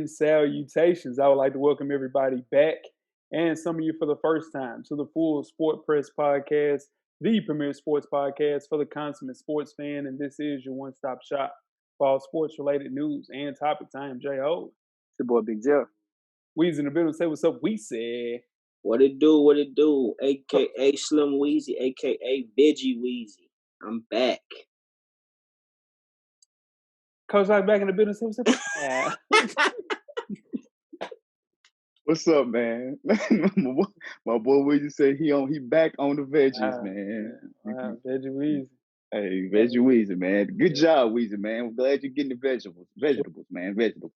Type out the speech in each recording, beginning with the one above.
and salutations. I would like to welcome everybody back and some of you for the first time to the Full Sport Press Podcast, the premier sports podcast for the consummate sports fan. And this is your one-stop shop for all sports-related news and topics. I am J.O. It's your boy Big Jeff. Weezy in the building. Say what's up, Weezy. What it do? AKA Slim Weezy, AKA Veggie Weezy. I'm back. Coach Lock back in the building. Say what's up. What's up, man? My boy Weezy said he back on the veggies, man. Veggie Weezy. Hey, Veggie Weezy, man. Good job, Weezy, man. I'm glad you're getting the vegetables, man. Vegetables.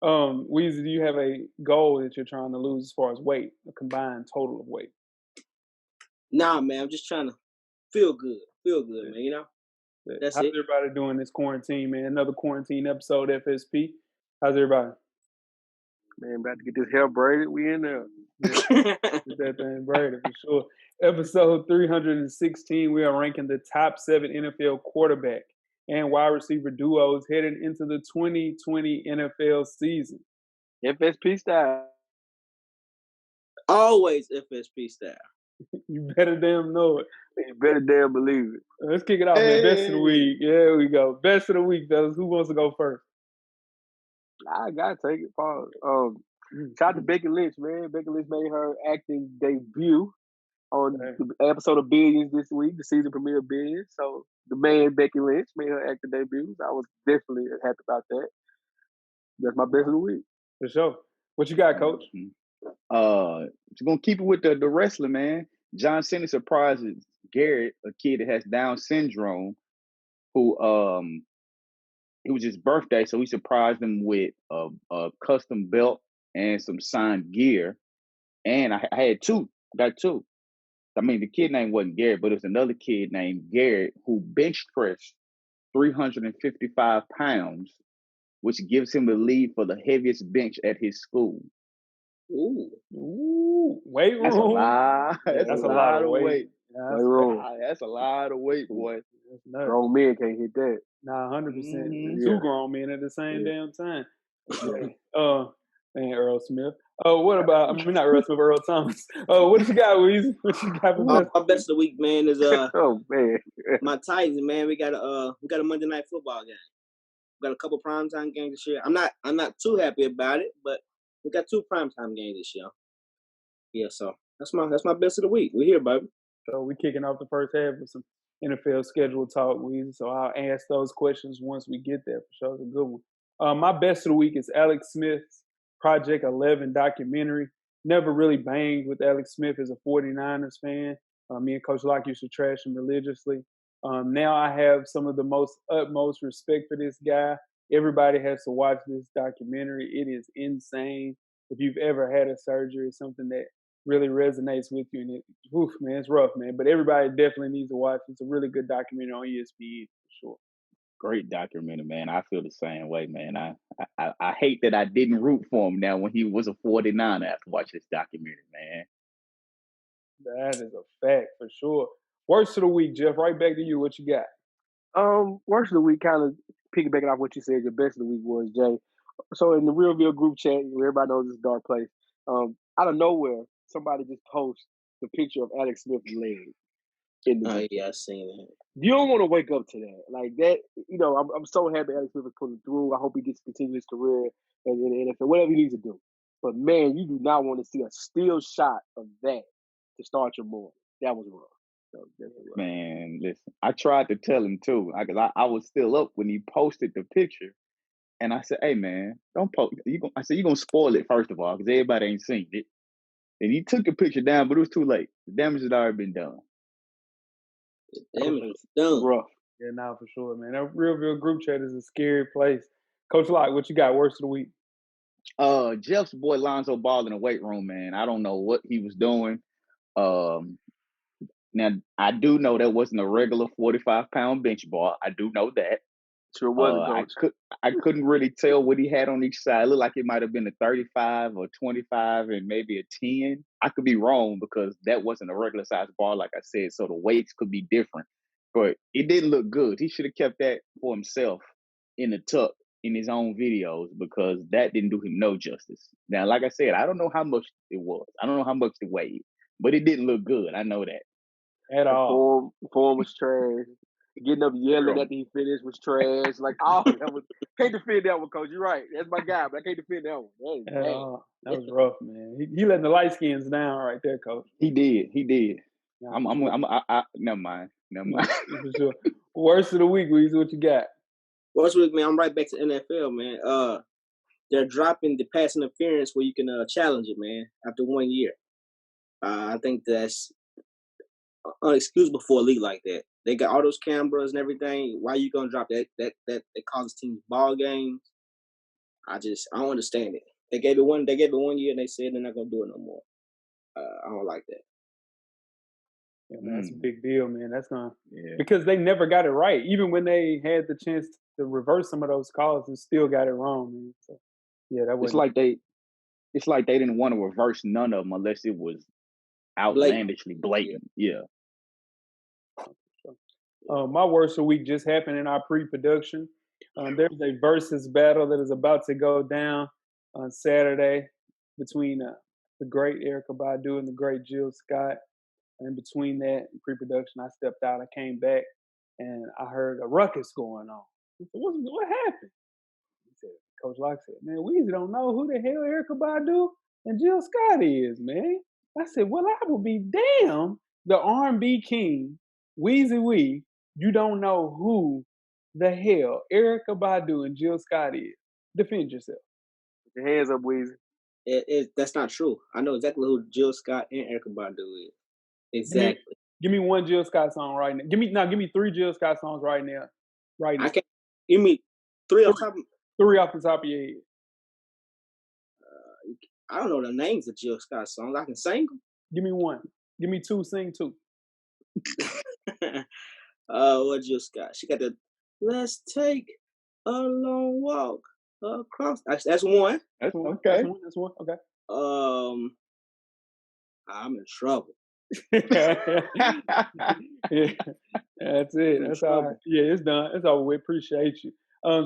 Weezy, do you have a goal that you're trying to lose as far as weight, a combined total of weight? Nah, man. I'm just trying to feel good, man. You know. How's everybody doing this quarantine, man? Another quarantine episode, FSP. How's everybody? Man, about to get this hair braided. We in there. Get that thing braided for sure. Episode 316, we are ranking the top 7 NFL quarterback and wide receiver duos heading into the 2020 NFL season. FSP style. Always FSP style. You better damn know it. You better damn believe it. Let's kick it off, man. Best of the week. There we go. Best of the week, fellas. Who wants to go first? I gotta take it, Paul. Shout out to Becky Lynch, man. Becky Lynch made her acting debut on the episode of Billions this week, the season premiere of Billions. So the man Becky Lynch made her acting debut. I was definitely happy about that. That's my best of the week. For sure. What you got, Coach? Just gonna keep it with the wrestling, man. John Cena surprises Garrett, a kid that has Down syndrome, who it was his birthday, so he surprised him with a custom belt and some signed gear. And I had got two. I mean, the kid name wasn't Garrett, but it was another kid named Garrett who bench pressed 355 pounds, which gives him the lead for the heaviest bench at his school. Ooh, weight room. That's a lot. That's a lot of weight. That's a lot of weight, boy. Grown men can't hit that. Nah, 100%. Two grown men at the same damn time. And Earl Smith. What about? I mean, not Earl Smith, Earl Thomas. What you got, Weezy? What you got for best? My best of the week, man, is oh man, my Titans, man. We got a Monday night football game. We got a couple primetime games this year. I'm not too happy about it, but we got 2 primetime games this year. Yeah, so that's my best of the week. We're here, baby. So we kicking off the first half with some NFL schedule talk, Weezy. So I'll ask those questions once we get there. For sure, it's a good one. My best of the week is Alex Smith's Project 11 documentary. Never really banged with Alex Smith as a 49ers fan. Me and Coach Locke used to trash him religiously. Now I have some of the utmost respect for this guy. Everybody has to watch this documentary. It is insane. If you've ever had a surgery, it's something that really resonates with you. And it's rough, man. But everybody definitely needs to watch. It's a really good documentary on ESPN for sure. Great documentary, man. I feel the same way, man. I hate that I didn't root for him now when he was a 49er after watch this documentary, man. That is a fact for sure. Worst of the week, Jeff. Right back to you. What you got? Worst of the week, kind of piggybacking off what you said. Your best of the week was Jay. So in the Real group chat, everybody knows it's a dark place. Out of nowhere, somebody just posts the picture of Alex Smith's leg. Yeah, I seen that. You don't want to wake up to that. Like that, I'm so happy Alex Smith is pulling through. I hope he gets to continue his career in the NFL, whatever he needs to do. But man, you do not want to see a still shot of that to start your morning. That was rough. Man, listen, I tried to tell him too, because I was still up when he posted the picture. And I said, hey man, don't post. I said, you're going to spoil it, first of all, because everybody ain't seen it. And he took the picture down, but it was too late. The damage had already been done. Damage was done. Rough. Yeah, for sure, man. That Real group chat is a scary place. Coach Locke, what you got? Worst of the week? Jeff's boy Lonzo Ball in the weight room, man. I don't know what he was doing. Now, I do know that wasn't a regular 45-pound bench bar. I do know that. Sure wasn't, Coach. I couldn't really tell what he had on each side. It looked like it might have been a 35 or 25 and maybe a 10. I could be wrong because that wasn't a regular size bar, like I said, so the weights could be different. But it didn't look good. He should have kept that for himself in the tuck in his own videos because that didn't do him no justice. Now, like I said, I don't know how much it was. I don't know how much it weighed, but it didn't look good. I know that. At all. The form was trash. Getting up yelling after he finished was trash. Like, all that was, can't defend that one, Coach. You're right. That's my guy, but I can't defend that one. That was rough, man. He letting the light skins down right there, Coach. He did. Yeah, Never mind. For sure. Worst of the week, Weezy, what you got? Worst of the week, man, I'm right back to NFL, man. They're dropping the pass interference where you can challenge it, man, after 1 year. I think that's unexcusable for a league like that. They got all those cameras and everything. Why you gonna drop that? That causes teams ball games. I don't understand it. They gave it 1 year and they said they're not gonna do it no more. I don't like that. Yeah, man, that's a big deal, man. That's not because they never got it right. Even when they had the chance to reverse some of those calls, and still got it wrong, man. So, yeah, that was it's like they didn't want to reverse none of them unless it was outlandishly blatant. Yeah. My worst of the week just happened in our pre-production. There's a versus battle that is about to go down on Saturday between the great Erykah Badu and the great Jill Scott. And between that and pre-production, I stepped out. I came back, and I heard a ruckus going on. I said, what happened? He said, Coach Locke said, man, Weezy don't know who the hell Erykah Badu and Jill Scott is, man. I said, well, I will be damned. The R&B king, Weezy Wee, you don't know who the hell Erykah Badu and Jill Scott is. Defend yourself. Put your hands up, Weezy. That's not true. I know exactly who Jill Scott and Erykah Badu is. Exactly. Give me one Jill Scott song right now. Give me 3 Jill Scott songs right now. Right now. I can't. Give me 3 off the top of your head. I don't know the names of Jill Scott songs. I can sing them. Give me 1. Give me 2. Sing 2. What Jill Scott? She got the "Let's Take a Long Walk Across." That's one. That's okay. That's one. Okay. I'm in trouble. Yeah, that's it. That's all right. Yeah, it's done. It's over. We appreciate you.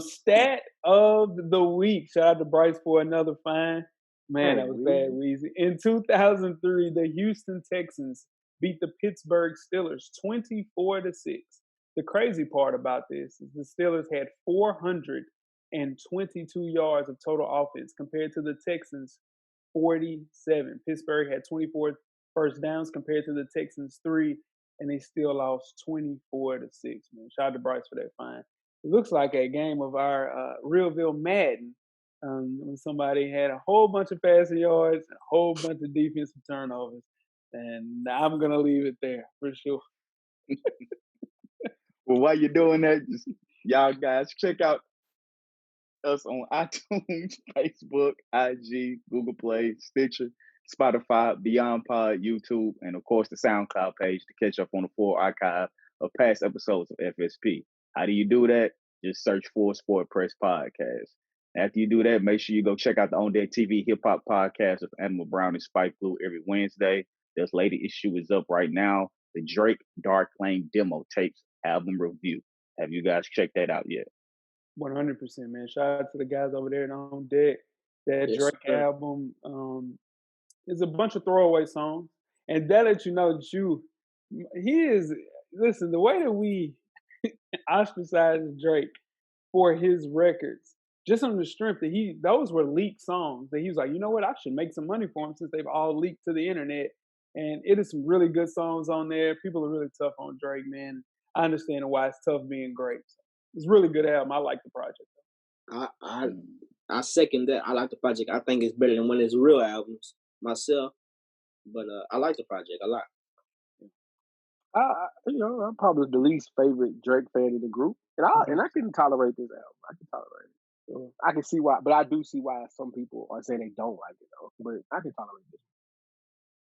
Stat of the week. Shout out to Bryce for another fine. Man, that was bad, Weezy. In 2003, the Houston Texans beat the Pittsburgh Steelers 24-6. The crazy part about this is the Steelers had 422 yards of total offense compared to the Texans 47. Pittsburgh had 24 first downs compared to the Texans 3, and they still lost 24-6. Man, shout out to Bryce for that fine. It looks like a game of our Realville Madden when somebody had a whole bunch of passing yards and a whole bunch of defensive turnovers, and I'm gonna leave it there for sure. Well, while you're doing that, y'all guys check out us on iTunes, Facebook, IG, Google Play, Stitcher, Spotify, Beyond Pod, YouTube, and of course the SoundCloud page to catch up on the full archive of past episodes of FSP. How do you do that? Just search for Sport Press Podcast. After you do that, make sure you go check out the On Deck TV Hip Hop Podcast with Animal Brown and Spike Blue every Wednesday. This latest issue is up right now. The Drake Dark Lane Demo Tapes album review. Have you guys checked that out yet? 100%, man. Shout out to the guys over there On Deck. That Drake album is a bunch of throwaway songs. And that lets you know that listen, the way that we ostracize Drake for his records, just on the strength that those were leaked songs, that he was like, you know what, I should make some money for them since they've all leaked to the internet. And it is some really good songs on there. People are really tough on Drake, man. I understand why it's tough being great. So it's a really good album. I like the project. I second that. I like the project. I think it's better than one of his real albums myself. But I like the project a lot. I'm probably the least favorite Drake fan in the group, and I can tolerate this album. I can tolerate it. So I can see why, but I do see why some people are saying they don't like it though. But I can tolerate it.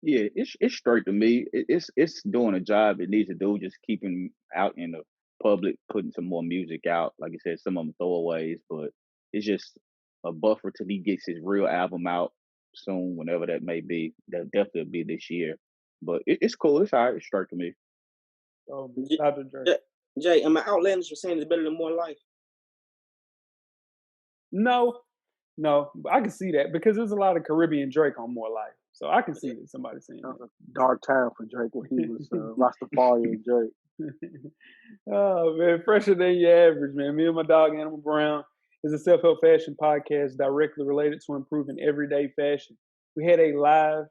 Yeah, it's straight to me. It's doing a job it needs to do, just keeping out in the public, putting some more music out. Like I said, some of them throwaways, but it's just a buffer till he gets his real album out soon, whenever that may be. That'll definitely be this year. But it's cool. It's all right. It's straight to me. Oh, Jay, am I outlandish for saying it's better than More Life? No, but I can see that because there's a lot of Caribbean Drake on More Life, so I can see that somebody saying That that. was a dark time for Drake when he was Rastafarian Drake. Oh man, fresher than your average, man. Me and my dog Animal Brown is a self-help fashion podcast directly related to improving everyday fashion. We had a live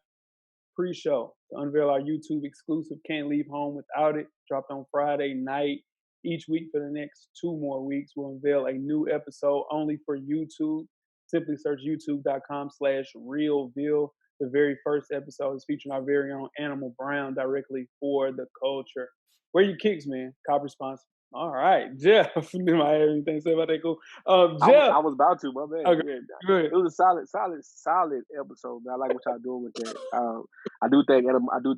pre-show to unveil our YouTube exclusive Can't Leave Home Without It. Dropped on Friday night. Each week for the next 2 more weeks, we'll unveil a new episode only for YouTube. Simply search youtube.com/realville. The very first episode is featuring our very own Animal Brown directly for the culture. Where you kicks, man? Copper sponsor. All right, Jeff. Do I have anything to say about that? Cool. Jeff. I was about to, my man. Okay, Yeah. good. It was a solid episode, man. I like what y'all doing with that. I do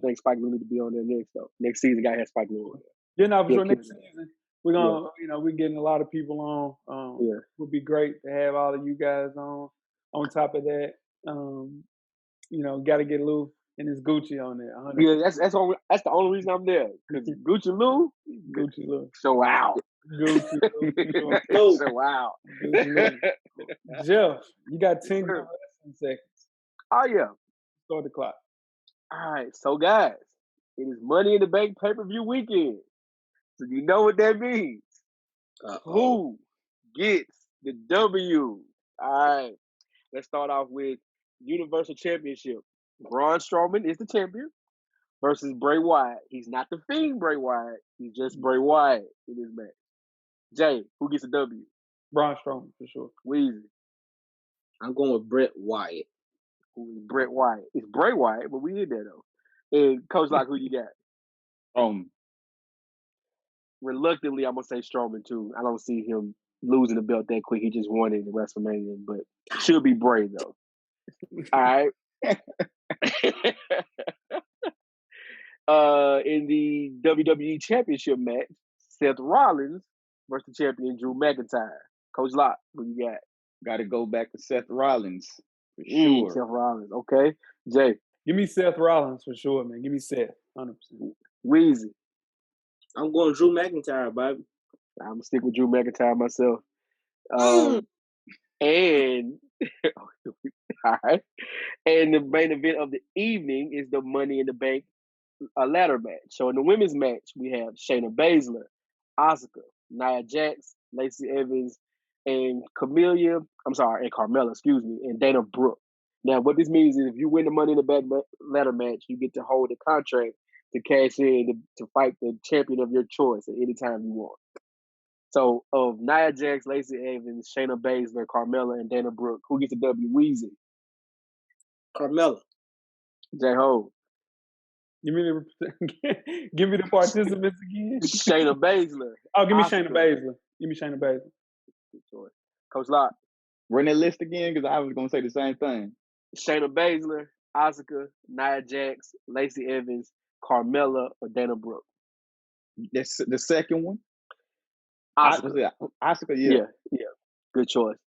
think Spike Lee need to be on there next though. Next season, gotta have Spike Lee on there. Yeah, no, for Yeah, sure. Next keep it season, we're gonna, we're getting a lot of people on. Yeah. It would be great to have all of you guys on. On top of that, got to get Lou and his Gucci on there. 100%. Yeah, that's the only reason I'm there. Because Gucci Lou. So wow. Gucci Lou. So wow. Gucci Lou. Jeff, you got 10 seconds. Oh yeah. Start the clock. All right, so guys, it is Money in the Bank pay-per-view weekend. So you know what that means. Who gets the W? All right, let's start off with Universal Championship. Braun Strowman is the champion versus Bray Wyatt. He's not the Fiend Bray Wyatt. He's just Bray Wyatt in this match. Jay, who gets the W? Braun Strowman, for sure. Weezy. I'm going with Bret Wyatt. Who is Bret Wyatt? It's Bray Wyatt, but we did that though. And Coach Lock, who you got? Reluctantly, I'm gonna say Strowman too. I don't see him losing the belt that quick. He just won it in WrestleMania, but should be Bray though. All right. In the WWE Championship match, Seth Rollins versus the champion Drew McIntyre. Coach Lock, who you got? Got to go back to Seth Rollins for sure. Seth Rollins, okay. Jay, give me Seth Rollins for sure, man. Give me Seth, 100%. Weezy. I'm going Drew McIntyre, baby. I'm gonna stick with Drew McIntyre myself. And all right. And the main event of the evening is the Money in the Bank ladder match. So in the women's match, we have Shayna Baszler, Asuka, Nia Jax, Lacey Evans, and Carmella, and Dana Brooke. Now, what this means is if you win the Money in the Bank ladder match, you get to hold the contract to cash in to fight the champion of your choice at any time you want. So of Nia Jax, Lacey Evans, Shayna Baszler, Carmella, and Dana Brooke, who gets the W? Weezy. Carmella. J-Ho. Give me the participants again. Shayna Baszler. Oh, give me Shayna Baszler. Good choice. Coach Locke. Run that list again because I was going to say the same thing. Shayna Baszler, Asuka, Nia Jax, Lacey Evans, Carmella, or Dana Brooke. That's the second one. Asuka. Asuka, yeah. Good choice.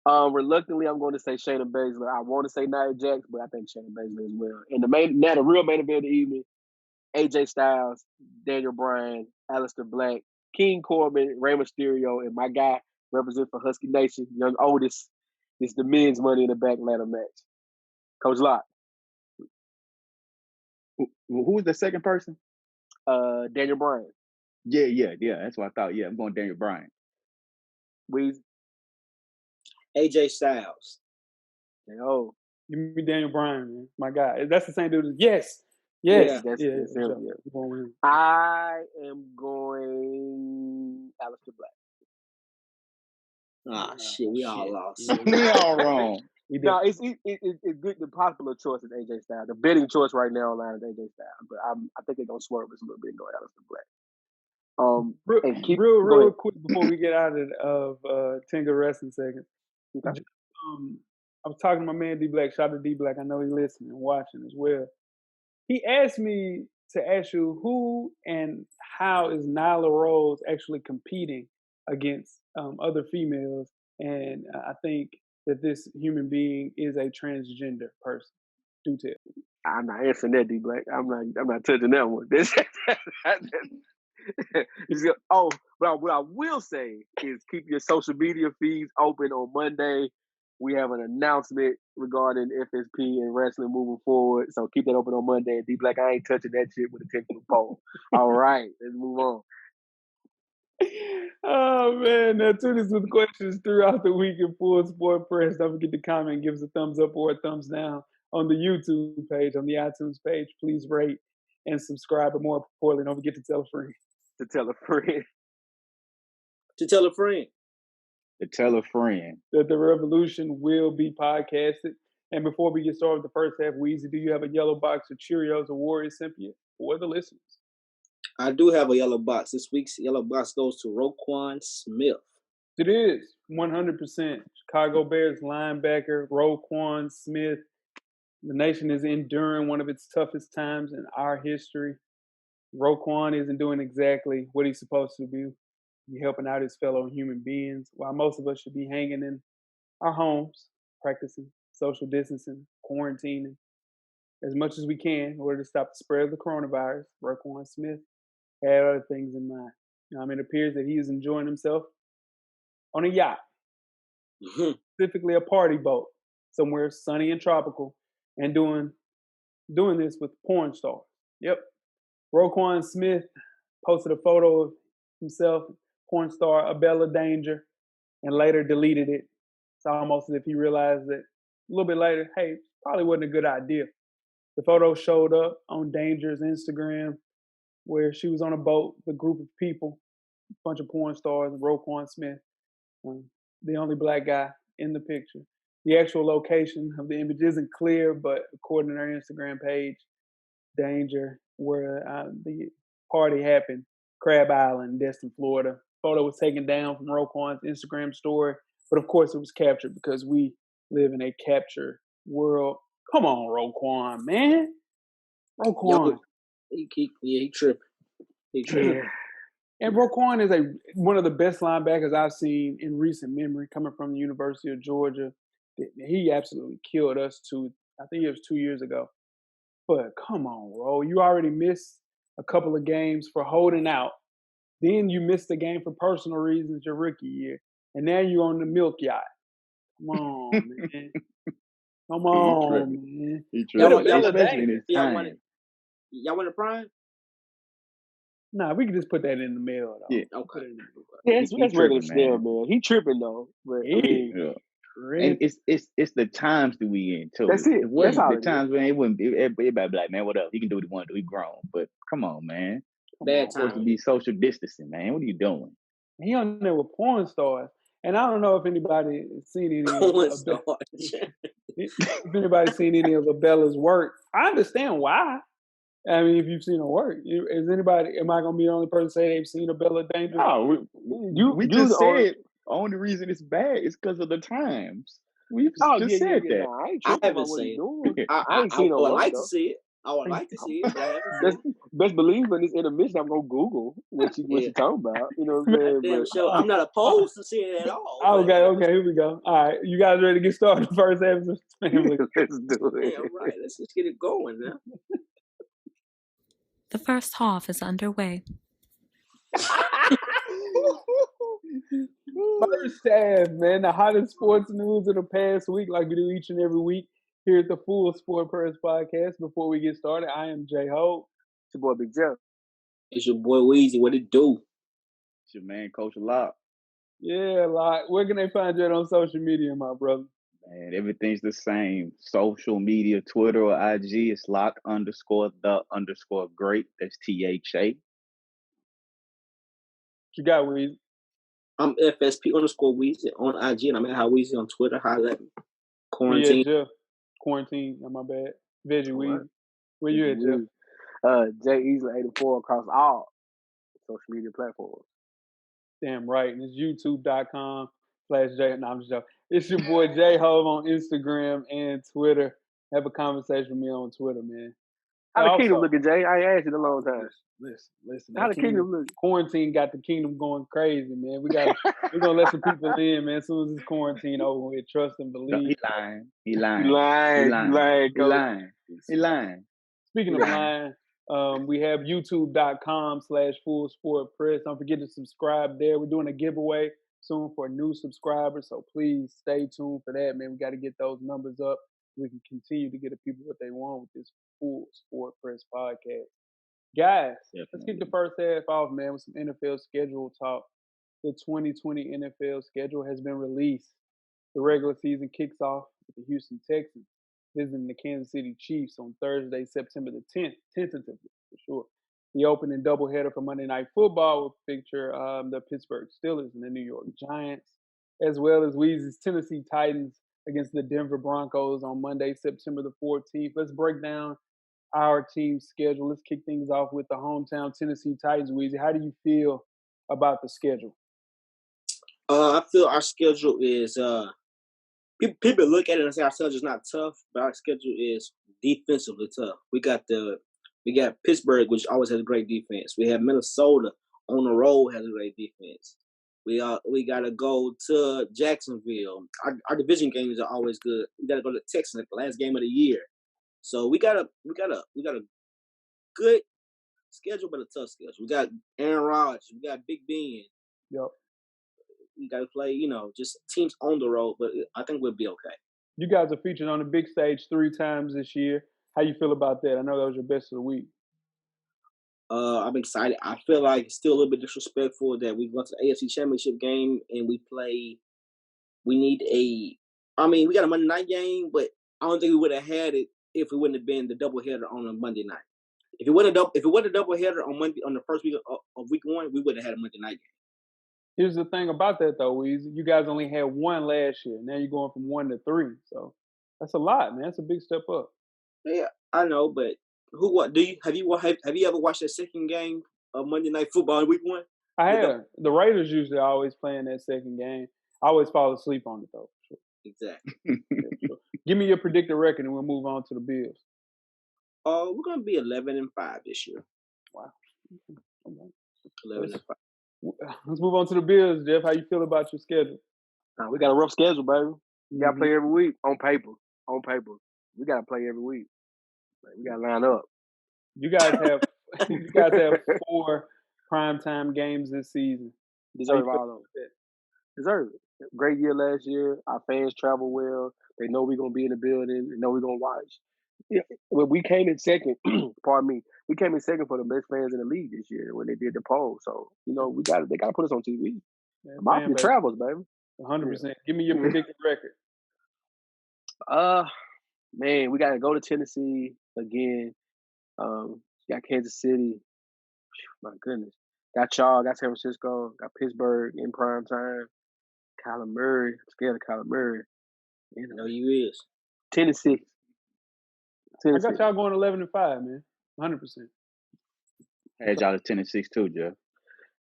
Reluctantly, I'm going to say Shayna Baszler. I want to say Nia Jax, but I think Shayna Baszler as well. And the real main event of the evening, AJ Styles, Daniel Bryan, Aleister Black, King Corbin, Rey Mysterio, and my guy represent for Husky Nation, Young Otis. It's the men's Money in the Bank ladder match. Coach Locke. Who was the second person? Daniel Bryan. Yeah. That's what I thought. Yeah, I'm going Daniel Bryan. Weezy. AJ Styles. Oh. Give me Daniel Bryan, man. My guy. That's the same dude. Yes. That's him. I am going Aleister Black. Shit, we all lost. We all wrong. No, it's good. The popular choice is AJ Styles. The betting choice right now online is AJ Styles, but I think they're gonna swerve us a little bit and go Aleister Black. Real quick before we get out of Tinga Wrestling segment. Okay. I was talking to my man D Black. Shout out to D Black. I know he's listening and watching as well. He asked me to ask you who and how is Nyla Rose actually competing against other females, and I think that this human being is a transgender person. Do tell. I'm not answering that, D Black. I'm not touching that one. But But what I will say is keep your social media feeds open on Monday. We have an announcement regarding FSP and wrestling moving forward. So keep that open on Monday. And D Black, I ain't touching that shit with a 10-foot pole. All right, let's move on. Oh man, now tune us with questions throughout the week in Full Sport Press. Don't forget to comment, give us a thumbs up or a thumbs down on the YouTube page, on the iTunes page. Please rate and subscribe, but more importantly, don't forget to tell a friend. To tell a friend. To tell a friend. To tell a friend. That the revolution will be podcasted. And before we get started with the first half, Weezy, do you have a yellow box of Cheerios or Warrior Cynthia for the listeners? I do have a yellow box. This week's yellow box goes to RoQuan Smith. It is 100% Chicago Bears linebacker RoQuan Smith. The nation is enduring one of its toughest times in our history. RoQuan isn't doing exactly what he's supposed to do. He's helping out his fellow human beings, while most of us should be hanging in our homes, practicing social distancing, quarantining as much as we can in order to stop the spread of the coronavirus. RoQuan Smith had other things in mind. It appears that he is enjoying himself on a yacht, specifically a party boat, somewhere sunny and tropical, and doing this with porn stars. Yep. RoQuan Smith posted a photo of himself, porn star Abella Danger, and later deleted it. It's almost as if he realized that a little bit later, hey, probably wasn't a good idea. The photo showed up on Danger's Instagram where she was on a boat with a group of people, a bunch of porn stars, and RoQuan Smith, the only black guy in the picture. The actual location of the image isn't clear, but according to their Instagram page, Danger, where the party happened, Crab Island, Destin, Florida. Photo was taken down from RoQuan's Instagram story, but of course it was captured because we live in a capture world. Come on, RoQuan, man. RoQuan. He tripping. He tripping. Yeah. And RoQuan is one of the best linebackers I've seen in recent memory, coming from the University of Georgia. He absolutely killed us I think it was 2 years ago. But come on, Ro. You already missed a couple of games for holding out. Then you missed a game for personal reasons your rookie year. And now you're on the Milk-Yacht. Come on, man. Come on, man. He tripping. Especially in his time. Y'all want a prime? Nah, we can just put that in the mail, though. Yeah. Okay. Yeah, that's regular Snell, man. He tripping, though. But, yeah. And it's the times that we in, too. That's it. It wasn't the times when everybody be like, man, what up? He can do what he want to do. He grown. But come on, man. Bad time. Supposed to be social distancing, man. What are you doing? He on there with porn stars. And I don't know if anybody has seen any if anybody's seen any of Abella's work. I understand why. I mean, if you've seen her work, am I going to be the only person to say they've seen Abella Danger? No, we just said only reason it's bad is because of the times. We just said that. No, I haven't seen it. I ain't seen I would like to see it. I would like to see it, but I haven't seen it. Best believe in this intermission, I'm gonna Google what you talking about. You know what I'm saying? Damn, I'm not opposed to seeing it at all. Okay, here we go. All right, you guys ready to get started? The first half of the family. Let's do it. Damn right. Let's get it going now. The first half is underway. First half, man. The hottest sports news of the past week, like we do each and every week here at the Full Sport Press podcast. Before we get started, I am Jay Hope. It's your boy Big Jeff. It's your boy Weezy. What it do? It's your man, Coach Lock. Yeah, Lock. Where can they find you on social media, my brother? Man, everything's the same. Social media, Twitter or IG, it's Lock_the_great. That's THA. You got Weezy? I'm FSP_Weezy on IG, and I'm at How Weezy on Twitter. Holla at me. Quarantine. Yeah, Jeff. Quarantine. My bad. Veggie Weezy. Where you at, Jeff? Jay Easley 84 across all social media platforms. Damn right. And it's youtube.com/J. No, I'm just joking. It's your boy J Hove on Instagram and Twitter. Have a conversation with me on Twitter, man. How the kingdom looking, Jay? I ain't asked you in a long time. Listen. How the kingdom looking? Quarantine got the kingdom going crazy, man. We're gonna let some people in, man. As soon as this quarantine over with, trust and believe. No, he lying. Speaking of lying, We have youtube.com/fullsportpress. Don't forget to subscribe there. We're doing a giveaway soon for new subscribers, so please stay tuned for that, man. We got to get those numbers up. We can continue to get the people what they want with this Full Sport Press podcast. Guys, let's kick the first half off, man, with some NFL schedule talk. The 2020 NFL schedule has been released. The regular season kicks off with the Houston Texans visiting the Kansas City Chiefs on Thursday, September the 10th, tentatively for sure. The opening doubleheader for Monday Night Football will feature the Pittsburgh Steelers and the New York Giants, as well as Weezy's Tennessee Titans against the Denver Broncos on Monday, September the 14th. Let's break down our team's schedule. Let's kick things off with the hometown Tennessee Titans. Weezy, how do you feel about the schedule? I feel our schedule is people look at it and say our schedule is not tough, but our schedule is defensively tough. We got Pittsburgh, which always has a great defense. We have Minnesota on the road, has a great defense. We got to go to Jacksonville. Our division games are always good. We got to go to Texas at the last game of the year. So we got a good schedule, but a tough schedule. We got Aaron Rodgers. We got Big Ben. Yep. We got to play, just teams on the road, but I think we'll be okay. You guys are featured on the big stage 3 times this year. How you feel about that? I know that was your best of the week. I'm excited. I feel like it's still a little bit disrespectful that we went to the AFC Championship game and we got a Monday night game, but I don't think we would have had it if it wouldn't have been the doubleheader on a Monday night. If it wasn't a doubleheader on Monday on the first week of week 1, we would have had a Monday night game. Here's the thing about that, though, Weezy. You guys only had 1 last year. Now you're going from 1 to 3. So that's a lot, man. That's a big step up. Yeah, I know, but have you ever watched that second game of Monday Night Football in week 1? I have. The Raiders usually always play in that second game. I always fall asleep on it, though. Sure. Exactly. Yeah, sure. Give me your predicted record, and we'll move on to the Bills. We're going to be 11-5 this year. Wow. Okay. 11-5. Let's move on to the Bills, Jeff. How you feel about your schedule? We got a rough schedule, baby. We got to play every week on paper. We got to play every week. We got to line up. You guys have 4 primetime games this season. Deserve all of it. Deserve it. Great year last year. Our fans travel well. They know we're going to be in the building. They know we're going to watch. Yeah, well, we came in second. Pardon me. We came in second for the best fans in the league this year when they did the poll. So they got to put us on TV. Mafia travels, baby. 100%. Yeah. Give me your predicted record. Man, we got to go to Tennessee again. Got Kansas City. My goodness. Got y'all. Got San Francisco. Got Pittsburgh in prime time. Kyler Murray. I'm scared of Kyler Murray. I know you is. Tennessee. I got y'all going 11-5, man. 100%. Had y'all at Tennessee too, Jeff.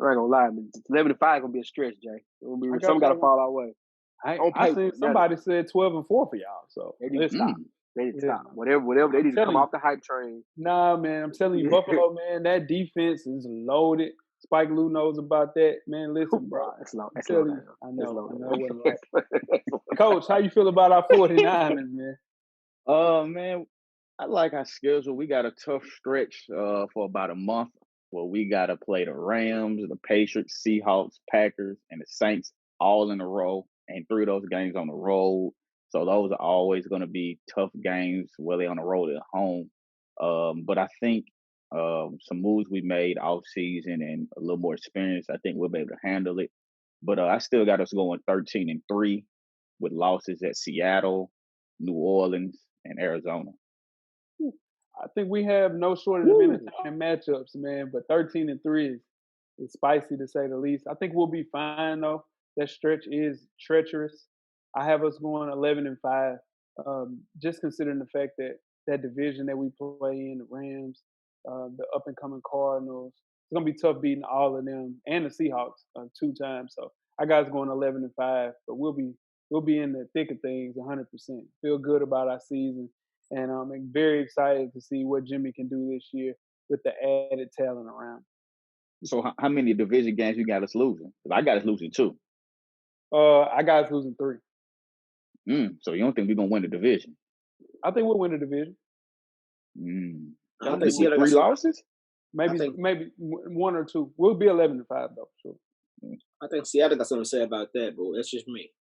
I ain't gonna lie, man. 11-5 gonna be a stretch, Jay. Something gotta fall our way. I seen somebody said 12-4 for y'all, so they need to stop. They need to stop. Whatever. They need to come off the hype train. Nah, man. I'm telling you, Buffalo, man. That defense is loaded. Spike Lou knows about that, man. Listen, bro. That's low. I know. Coach, how you feel about our 49ers, man? Man, I like our schedule. We got a tough stretch for about a month where we got to play the Rams, the Patriots, Seahawks, Packers, and the Saints all in a row, and 3 of those games on the road. So those are always going to be tough games, whether they're on the road or at home. But I think some moves we made off season and a little more experience, I think we'll be able to handle it. But I still got us going 13-3 with losses at Seattle, New Orleans, and Arizona. I think we have no shortage of entertaining matchups, man. But 13-3 is spicy to say the least. I think we'll be fine though. That stretch is treacherous. I have us going 11-5. Just considering the fact that division that we play in, the Rams, the up and coming Cardinals, it's gonna be tough beating all of them and the Seahawks 2 times. So I got us going 11-5, but we'll be in the thick of things 100%. Feel good about our season. And I'm very excited to see what Jimmy can do this year with the added talent around. So how many division games you got us losing? Because I got us losing 2. I got us losing 3. So you don't think we're going to win the division? I think we'll win the division. I think think we'll, Seattle got Three some. losses? I think maybe one or two. We'll be 11-5 though. Sure. I think Seattle got something to say about that, but that's just me.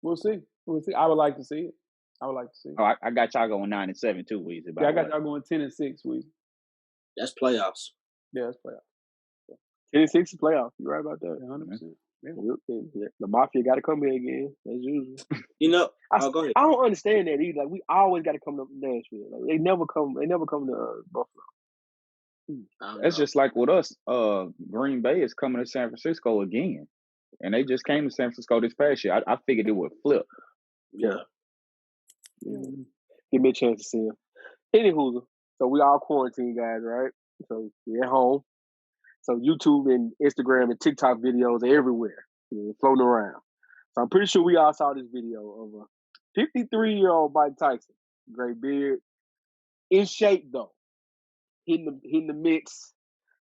We'll see. We'll see. I would like to see it. I would like to see it. Oh, I got y'all going 9-7 too, Weezy. Yeah, I got y'all going 10-6. That's playoffs. Yeah, that's playoff. 10-6 is playoff. You're right about that. 100%. Yeah. The Mafia got to come here again, as usual. You know, I go ahead. don't understand that either. Like, we always got to come to Nashville. Like, they never come to Buffalo. That's just like with us. Green Bay is coming to San Francisco again, and they just came to San Francisco this past year. I figured it would flip. Yeah. Give me a chance to see him. Anywho, so we all quarantined, guys, right? So we're at home. So YouTube and Instagram and TikTok videos are everywhere, floating around. So I'm pretty sure we all saw this video of a 53-year-old Mike Tyson, great beard, in shape though, hitting the mix.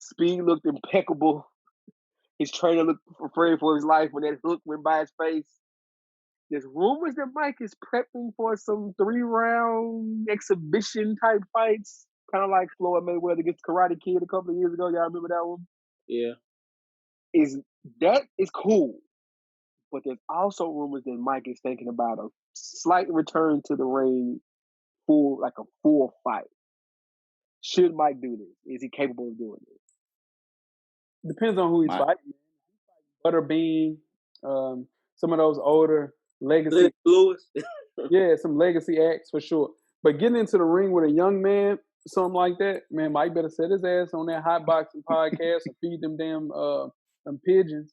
Speed looked impeccable. His trainer looked afraid for his life when that hook went by his face. There's rumors that Mike is prepping for some 3-round exhibition type fights, kind of like Floyd Mayweather against Karate Kid a couple of years ago. Y'all remember that one? Yeah. That is cool, but there's also rumors that Mike is thinking about a slight return to the ring, full fight. Should Mike do this? Is he capable of doing this? Depends on who he's fighting. Butterbean, some of those older legacy. Lewis. Yeah, some legacy acts for sure. But getting into the ring with a young man, something like that, man, Mike better set his ass on that hot boxing podcast and feed them damn them pigeons,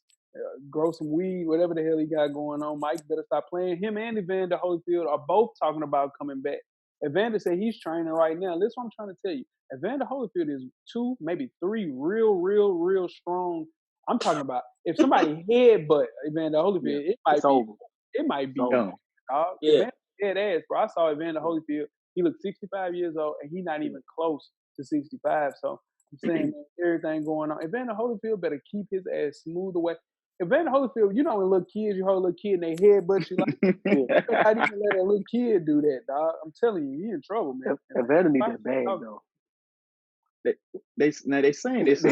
grow some weed, whatever the hell he got going on. Mike better stop playing. Him and Evander Holyfield are both talking about coming back. Evander said he's training right now. Listen, what I'm trying to tell you. Evander Holyfield is 2, maybe 3 real strong. I'm talking about if somebody headbutt Evander Holyfield, it might be over. Dog. Yeah. Dead ass, bro. I saw Evander Holyfield. He looked 65 years old, and he's not even close to 65. So I'm saying, man, everything going on. Evander Holyfield better keep his ass smooth away. Evander Holyfield, you know when little kids, you hold a little kid and they headbutt you like, you better not even let a little kid do that, dog. I'm telling you, he in trouble, man. Evander need that bag though. They saying it's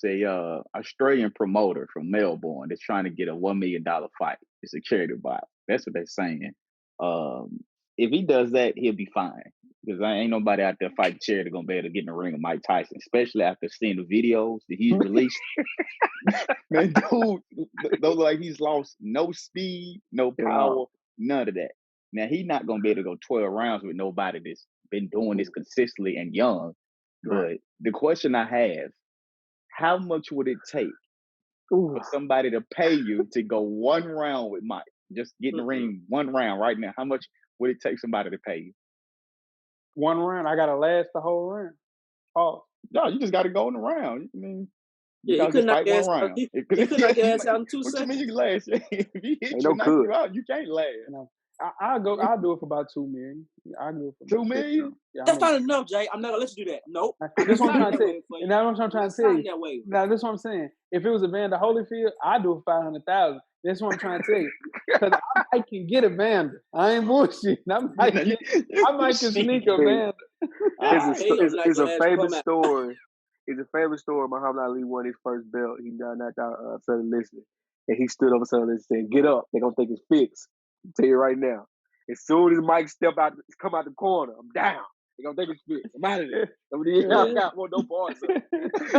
a Australian promoter from Melbourne that's trying to get a $1 million fight. It's a charity bout. That's what they're saying. If he does that, he'll be fine because ain't nobody out there fighting charity gonna be able to get in the ring with Mike Tyson, especially after seeing the videos that he's released. Man, dude, those like he's lost no speed, no power, none of that. Now he's not gonna be able to go 12 rounds with nobody that's been doing this consistently and young. But the question I have, how much would it take for somebody to pay you to go 1 round with Mike? Just get in the ring 1 round right now. How much would it take somebody to pay you? 1 round? I got to last the whole round. Oh. No, you just got to go in the round. I mean, you couldn't knock your ass out. You couldn't knock your ass out in 2 seconds. What you mean you can last? If he hit knock you out, you can't last. I'll do it for about $2 million. I'll do it for $2 million. Yeah, that's not enough, Jay. I'm not gonna let you do that. Nope. This is what I'm trying to tell you. And that's what I'm trying to tell you. Now, this is what I'm saying. If it was Evander Holyfield, I'd do it for $500,000. That's what I'm trying to tell you. Because I can get Evander. I ain't bullshitting. I might can sneak Evander. It's a famous story. It's a famous story. Muhammad Ali won his first belt. He knocked out Sonny Liston. And he stood over Sonny Liston and said, "Get up. They're going to think it's fixed. I'll tell you right now. As soon as Mike come out the corner, I'm down. They're going to think it's fixed. I'm out of there. I got no parts of it."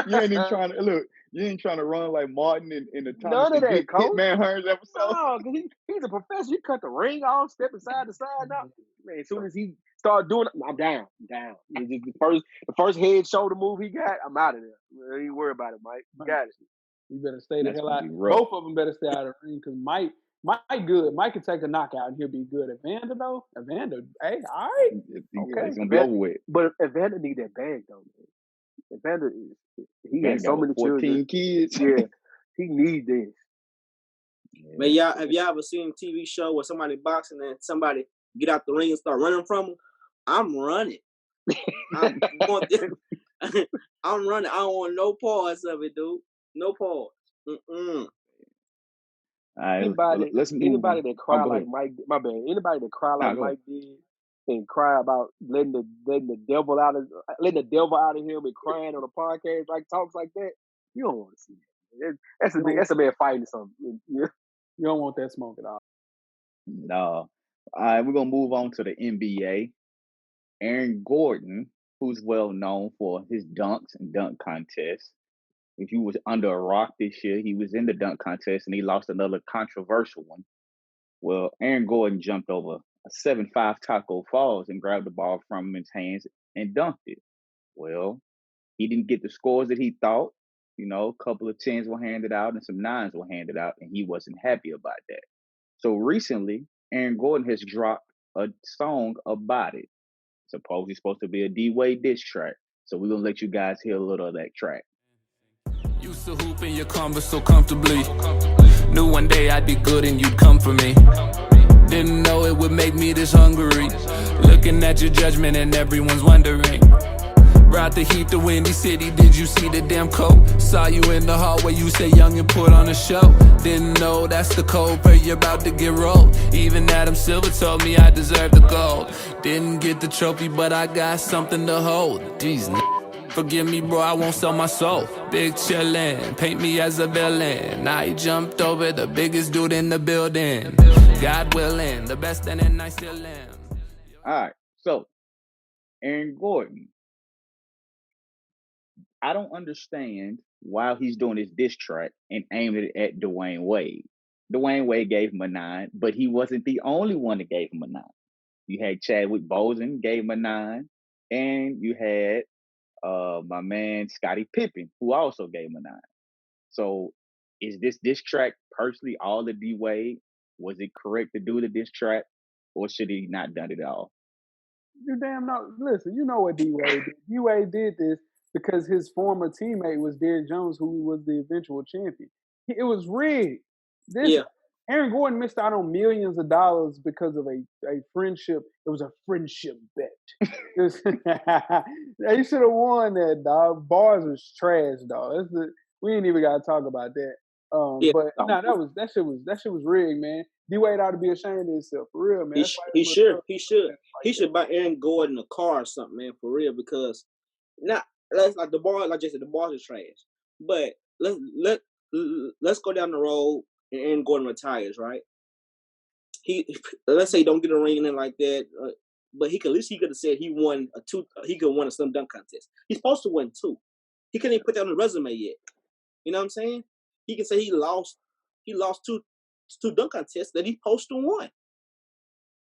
You ain't even trying to look. You ain't trying to run like Martin in the Thomas None of that, Hitman Hearns episode. No, because he's a professor. He cut the ring off, stepping side to side. Now, man, as soon as he started doing it, I'm down. The first head shoulder move he got, I'm out of there. Don't even worry about it, Mike. You got it. You better stay the hell out. Both of them better stay out of the ring because Mike good. Mike can take a knockout and he'll be good. Evander though, hey, all right, okay, it's gonna be over with. But Evander need that bag though, man. Evander has so many 14 children. kids. Yeah, he needs this. Man, have y'all ever seen a TV show where somebody boxing and somebody get out the ring and start running from them? I'm running. I'm running. I don't want no pause of it, dude. No pause. Anybody that cry like Mike, my bad. Anybody that cry like Mike did and cry about letting the devil out of him and crying on a podcast like talks like that. You don't want to see that. That's a man fighting something. Yeah. You don't want that smoke at all. No. All right, we're gonna move on to the NBA. Aaron Gordon, who's well known for his dunks and dunk contests. If you was under a rock this year, he was in the dunk contest and he lost another controversial one. Well, Aaron Gordon jumped over a 7'5" Taco Falls and grabbed the ball from his hands and dunked it. Well, he didn't get the scores that he thought. You know, a couple of 10s were handed out and some 9s were handed out, and he wasn't happy about that. So recently, Aaron Gordon has dropped a song about it. Supposedly supposed to be a D-Wade diss track. So we're going to let you guys hear a little of that track. Used to hoop in your Converse so comfortably. Knew one day I'd be good and you'd come for me. Didn't know it would make me this hungry. Looking at your judgment and everyone's wondering. Brought the heat to Windy City, did you see the damn coat? Saw you in the hallway, you say young and put on a show. Didn't know that's the code, but you're about to get rolled. Even Adam Silver told me I deserve the gold. Didn't get the trophy, but I got something to hold. Jeez, forgive me, bro, I won't sell my soul. Big chillin', paint me as a villain. I jumped over the biggest dude in the building. God willing, the best and I still am. All right, so Aaron Gordon. I don't understand why he's doing this diss track and aiming it at Dwayne Wade. Dwayne Wade gave him a 9, but he wasn't the only one that gave him a 9. You had Chadwick Boseman gave him a 9, and you had my man Scottie Pippen, who also gave him a 9. So is this diss track personally all the D-Wade? Was it correct to do the diss track, or should he not done it at all? You damn know. Listen, you know what D-Wade did. D-Wade did this because his former teammate was Derrick Jones, who was the eventual champion. It was rigged. Aaron Gordon missed out on millions of dollars because of a friendship. It was a friendship bet. They should have won that, dog. Bars was trash, dog. We ain't even got to talk about that. But that shit was rigged, man. D-Wade ought to be ashamed of himself, for real, man. He should buy Aaron Gordon a car or something, man, for real, because let's like the bar, like I said, the bars is trash. But let's go down the road and Aaron Gordon retires, right? Let's say he don't get a ring and like that, but at least he could have said he won he could have won a slam dunk contest. He's supposed to win 2. He couldn't even put that on the resume yet. You know what I'm saying? He can say he lost 2 dunk contests that he supposed to won.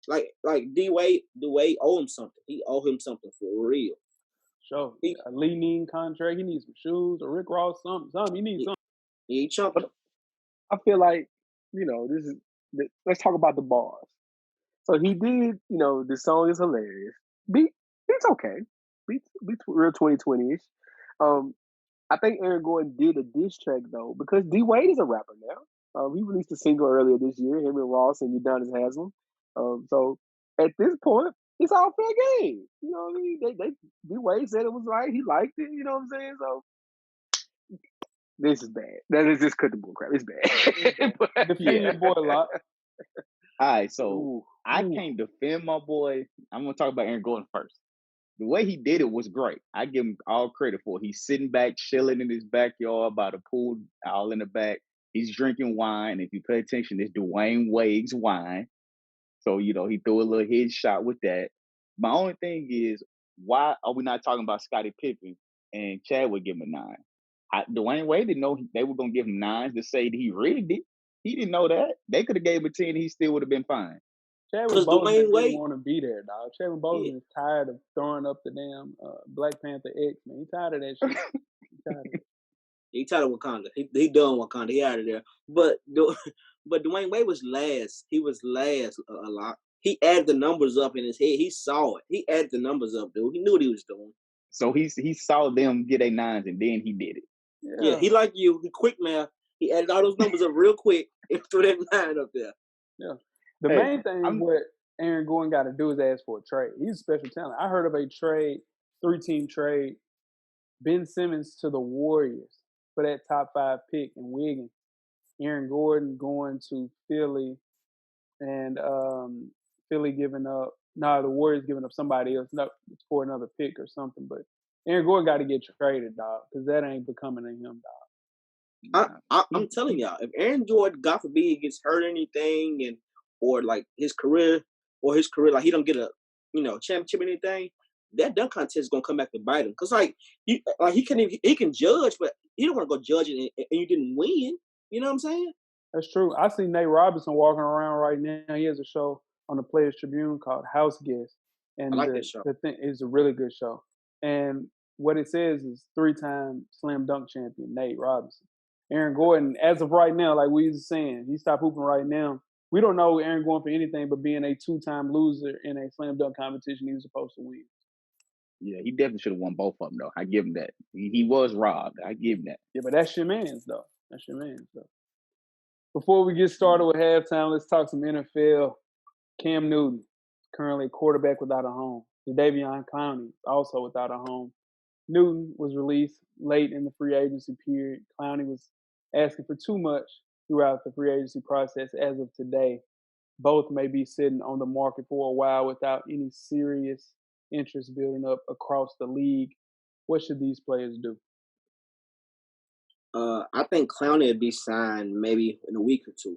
Like D-Wade owe him something. He owe him something for real. Sure. A lean contract. He needs some shoes, or Rick Ross, something. He needs something. He chumped. I feel like, let's talk about the bars. So he did, this song is hilarious. Beat's okay. Beat's real 2020-ish. I think Aaron Gordon did a diss track though, because D-Wade is a rapper now. He released a single earlier this year, him and Ross and Udonis Haslem. So at this point, it's all fair game. You know what I mean? D-Wade said it was right. He liked it. You know what I'm saying? So this is bad. That is just cut the bull crap. It's bad. Defend your boy a lot. All right, so I can't defend my boy. I'm gonna talk about Aaron Gordon first. The way he did it was great. I give him all credit for it. He's sitting back, chilling in his backyard by the pool, all in the back. He's drinking wine. If you pay attention, it's Dwayne Wade's wine. So, he threw a little headshot with that. My only thing is, why are we not talking about Scottie Pippen and Chadwick give him a 9? Dwayne Wade didn't know they were going to give him 9s to say that he rigged it. He didn't know that. They could have gave him a 10 and he still would have been fine. Chadwick Boseman didn't want to be there, dog. Chadwick Boseman is tired of throwing up the damn Black Panther X, man. He's tired of that shit. He tired of Wakanda. He done Wakanda. He out of there. But Dwayne Wade was last. He was last a lot. He added the numbers up in his head. He saw it. He added the numbers up, dude. He knew what he was doing. So he saw them get a 9s and then he did it. Yeah, he like you. He quick math. He added all those numbers up real quick and threw that 9 up there. Yeah. The main thing what Aaron Gordon got to do is ask for a trade. He's a special talent. I heard of a trade, 3-team trade, Ben Simmons to the Warriors for that top 5 pick in Wiggins. Aaron Gordon going to Philly, and Philly giving up nah, the Warriors giving up somebody else for another pick or something. But Aaron Gordon got to get traded, dog, because that ain't becoming to him, dog. I'm telling y'all, if Aaron Jordan, God forbid, gets hurt or anything, or like his career, like he don't get a championship or anything, that dunk contest is gonna come back to bite him. Cause he can judge, but you don't want to go judge it and you didn't win. You know what I'm saying? That's true. I see Nate Robinson walking around right now. He has a show on the Players Tribune called House Guest, and I like that show. The thing is a really good show. And what it says is 3-time slam dunk champion Nate Robinson. Aaron Gordon, as of right now, like we was saying, he stopped hooping right now. We don't know Aaron Gordon for anything but being a 2-time loser in a slam dunk competition he was supposed to win. Yeah, he definitely should have won both of them, though. I give him that. He was robbed. I give him that. Yeah, but that's your man's, though. Before we get started with halftime, let's talk some NFL. Cam Newton, currently a quarterback without a home. Jadeveon Clowney, also without a home. Newton was released late in the free agency period. Clowney was asking for too much throughout the free agency process as of today. Both may be sitting on the market for a while without any serious interest building up across the league. What should these players do? I think Clowney would be signed maybe in a week or two,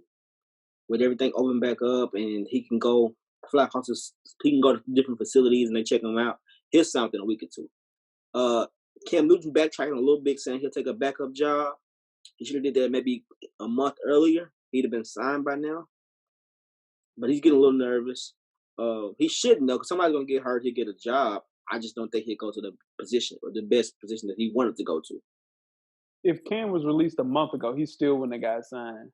with everything open back up, and he can go fly across. He can go to different facilities and they check him out. He'll sign in a week or two. Cam Newton backtracking a little bit, saying he'll take a backup job. He should have did that maybe a month earlier. He'd have been signed by now. But he's getting a little nervous. He shouldn't, though, because somebody's going to get hurt. He'll get a job. I just don't think he'll go to the position or the best position that he wanted to go to. If Cam was released a month ago, he still wouldn't have got signed.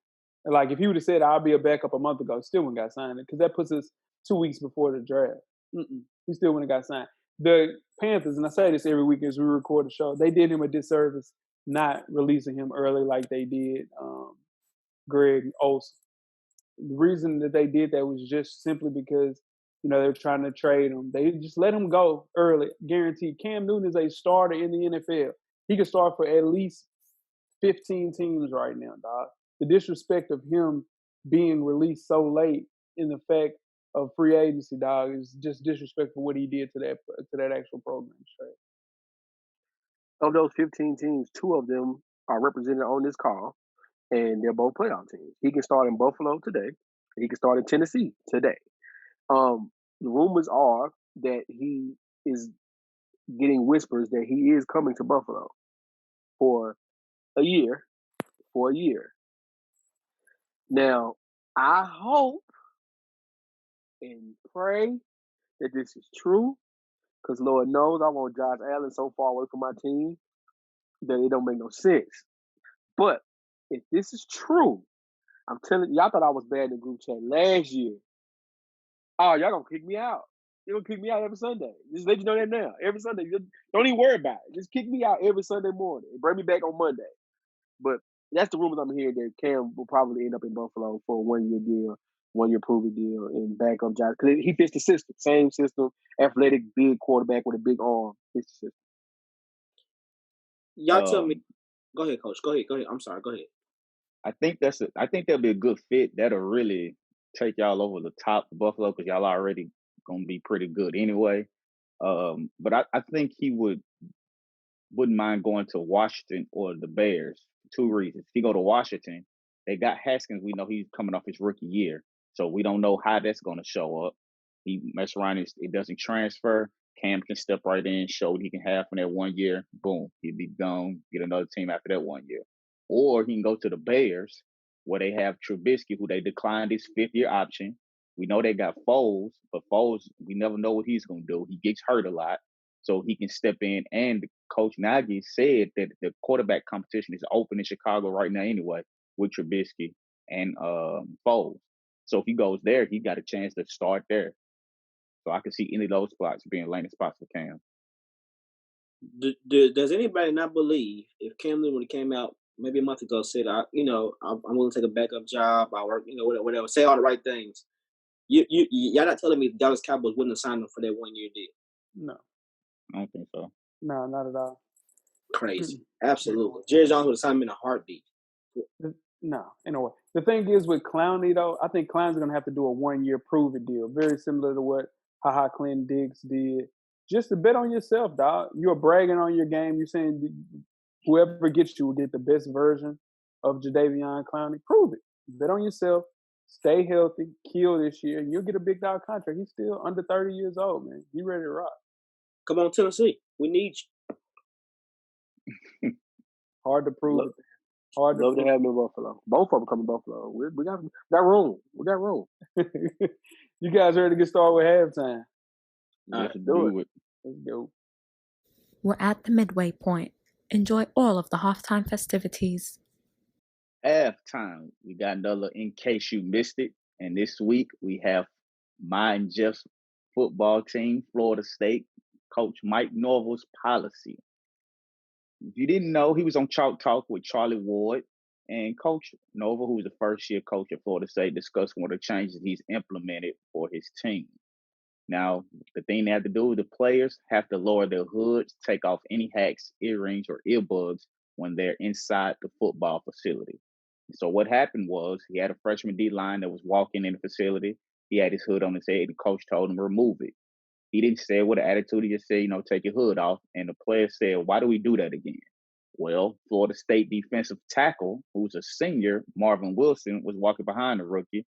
Like, if he would have said, I'll be a backup a month ago, he still wouldn't have got signed, because that puts us 2 weeks before the draft. He still wouldn't have got signed. The Panthers, and I say this every week as we record the show, they did him a disservice not releasing him early like they did Greg Olsen. The reason that they did that was just simply because, they were trying to trade him. They just let him go early, guaranteed. Cam Newton is a starter in the NFL. He could start for at least 15 teams right now, dog. The disrespect of him being released so late in the fact of free agency, dog, is just disrespectful what he did to that actual program. Straight. Of those 15 teams, 2 of them are represented on this call, and they're both playoff teams. He can start in Buffalo today. He can start in Tennessee today. The rumors are that he is getting whispers that he is coming to Buffalo for a year. Now, I hope and pray that this is true, because Lord knows I want Josh Allen so far away from my team that it don't make no sense. But if this is true, I'm telling y'all, thought I was bad in the group chat last year. Oh, y'all gonna kick me out. You're gonna kick me out every Sunday. Just let you know that now. Every Sunday. Don't even worry about it. Just kick me out every Sunday morning and bring me back on Monday. But that's the rumors I'm hearing, that Cam will probably end up in Buffalo for a 1-year deal, 1-year prove-it deal, and back up Josh. Because he fits the system. Same system, athletic, big quarterback with a big arm. Fits the system. Y'all tell me. Go ahead, Coach. Go ahead. I'm sorry. Go ahead. I think that'll be a good fit. That'll really take y'all over the top of Buffalo, because y'all already gonna be pretty good anyway. But I think he wouldn't mind going to Washington or the Bears for 2 reasons. If he go to Washington, they got Haskins. We know he's coming off his rookie year, so we don't know how that's going to show up. He mess around, it doesn't transfer. Cam can step right in, show what he can have from that 1 year. Boom, he'd be gone. Get another team after that 1 year. Or he can go to the Bears, where they have Trubisky, who they declined his 5th-year option. We know they got Foles, but Foles, we never know what he's going to do. He gets hurt a lot, so he can step in. And Coach Nagy said that the quarterback competition is open in Chicago right now anyway, with Trubisky and Foles. So if he goes there, he got a chance to start there. So I can see any of those spots being landing spots for Cam. Does anybody not believe if Cam Newton would have came out maybe a month ago, said, I'm willing to take a backup job, I work, whatever, say all the right things, y'all not telling me Dallas Cowboys wouldn't have signed him for that 1-year deal? No. I don't think so. No, not at all. Crazy. Absolutely. Jerry Jones would have signed him in a heartbeat. No, in a way. The thing is with Clowney, though, I think Clowney's going to have to do a 1-year prove-it deal, very similar to what HaHa Clinton Diggs did. Just to bet on yourself, dog. You're bragging on your game. You're saying whoever gets you will get the best version of Jadeveon Clowney. Prove it. Bet on yourself. Stay healthy. Kill this year, and you'll get a big dog contract. He's still under 30 years old, man. He ready to rock. Come on, Tennessee. We need you. Hard to prove it. Hard to have him in Buffalo. Both of them come to Buffalo. We got room. We got room. You guys ready to get started with halftime? Let's do it. Let's go. We're at the midway point. Enjoy all of the halftime festivities. Halftime. We got another In Case You Missed It. And this week we have my and Jeff's football team, Florida State, Coach Mike Norvell's policy. If you didn't know, he was on Chalk Talk with Charlie Ward, and Coach Norvell, who was the first-year coach at Florida State, discussed one of the changes he's implemented for his team. Now, the thing they have to do, the players have to lower their hoods, take off any hats, earrings, or earbuds when they're inside the football facility. So what happened was he had a freshman D-line that was walking in the facility. He had his hood on his head. The coach told him to remove it. He didn't say it with an attitude. He just said, take your hood off. And the player said, why do we do that again? Well, Florida State defensive tackle, who's a senior, Marvin Wilson, was walking behind the rookie.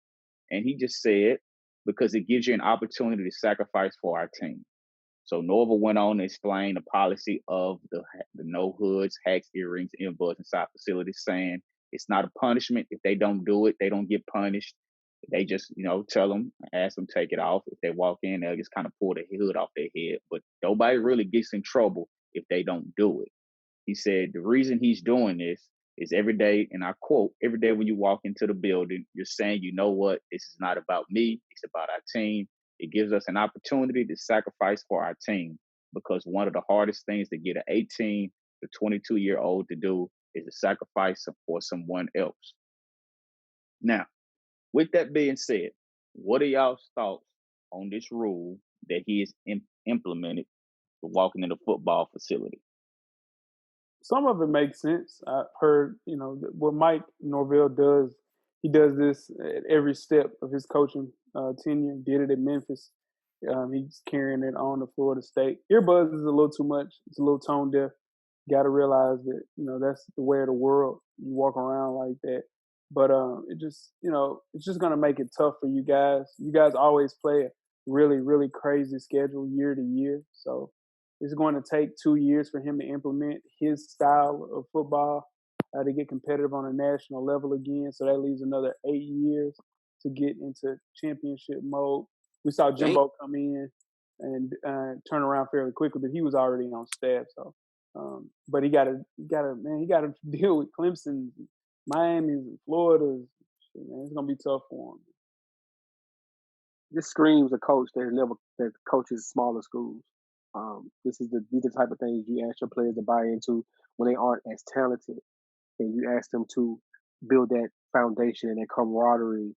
And he just said, because it gives you an opportunity to sacrifice for our team. So Norvell went on to explain the policy of the no hoods, hats, earrings, earbuds inside facilities, saying it's not a punishment. If they don't do it, they don't get punished. They just, tell them, ask them, take it off. If they walk in, they'll just kind of pull the hood off their head. But nobody really gets in trouble if they don't do it. He said the reason he's doing this is every day, and I quote, every day when you walk into the building, you're saying, you know what, this is not about me, it's about our team. It gives us an opportunity to sacrifice for our team, because one of the hardest things to get an 18 to 22-year-old to do is to sacrifice for someone else. Now, with that being said, what are y'all's thoughts on this rule that he has implemented for walking in a football facility? Some of it makes sense. I've heard, what Mike Norvell does, he does this at every step of his coaching tenure. Did it at Memphis. He's carrying it on to Florida State. Earbuds is a little too much. It's a little tone deaf. Got to realize that, that's the way of the world. You walk around like that. But it just, it's just going to make it tough for you guys. You guys always play a really, really crazy schedule year to year. So it's going to take 2 years for him to implement his style of football to get competitive on a national level again. So that leaves another 8 years to get into championship mode. We saw Jimbo come in and turn around fairly quickly, but he was already on staff. So, but he got to deal with Clemson, Miami, Florida. Man, it's gonna be tough for him. This screams a coach that coaches smaller schools. These are the type of things you ask your players to buy into when they aren't as talented, and you ask them to build that foundation and that camaraderie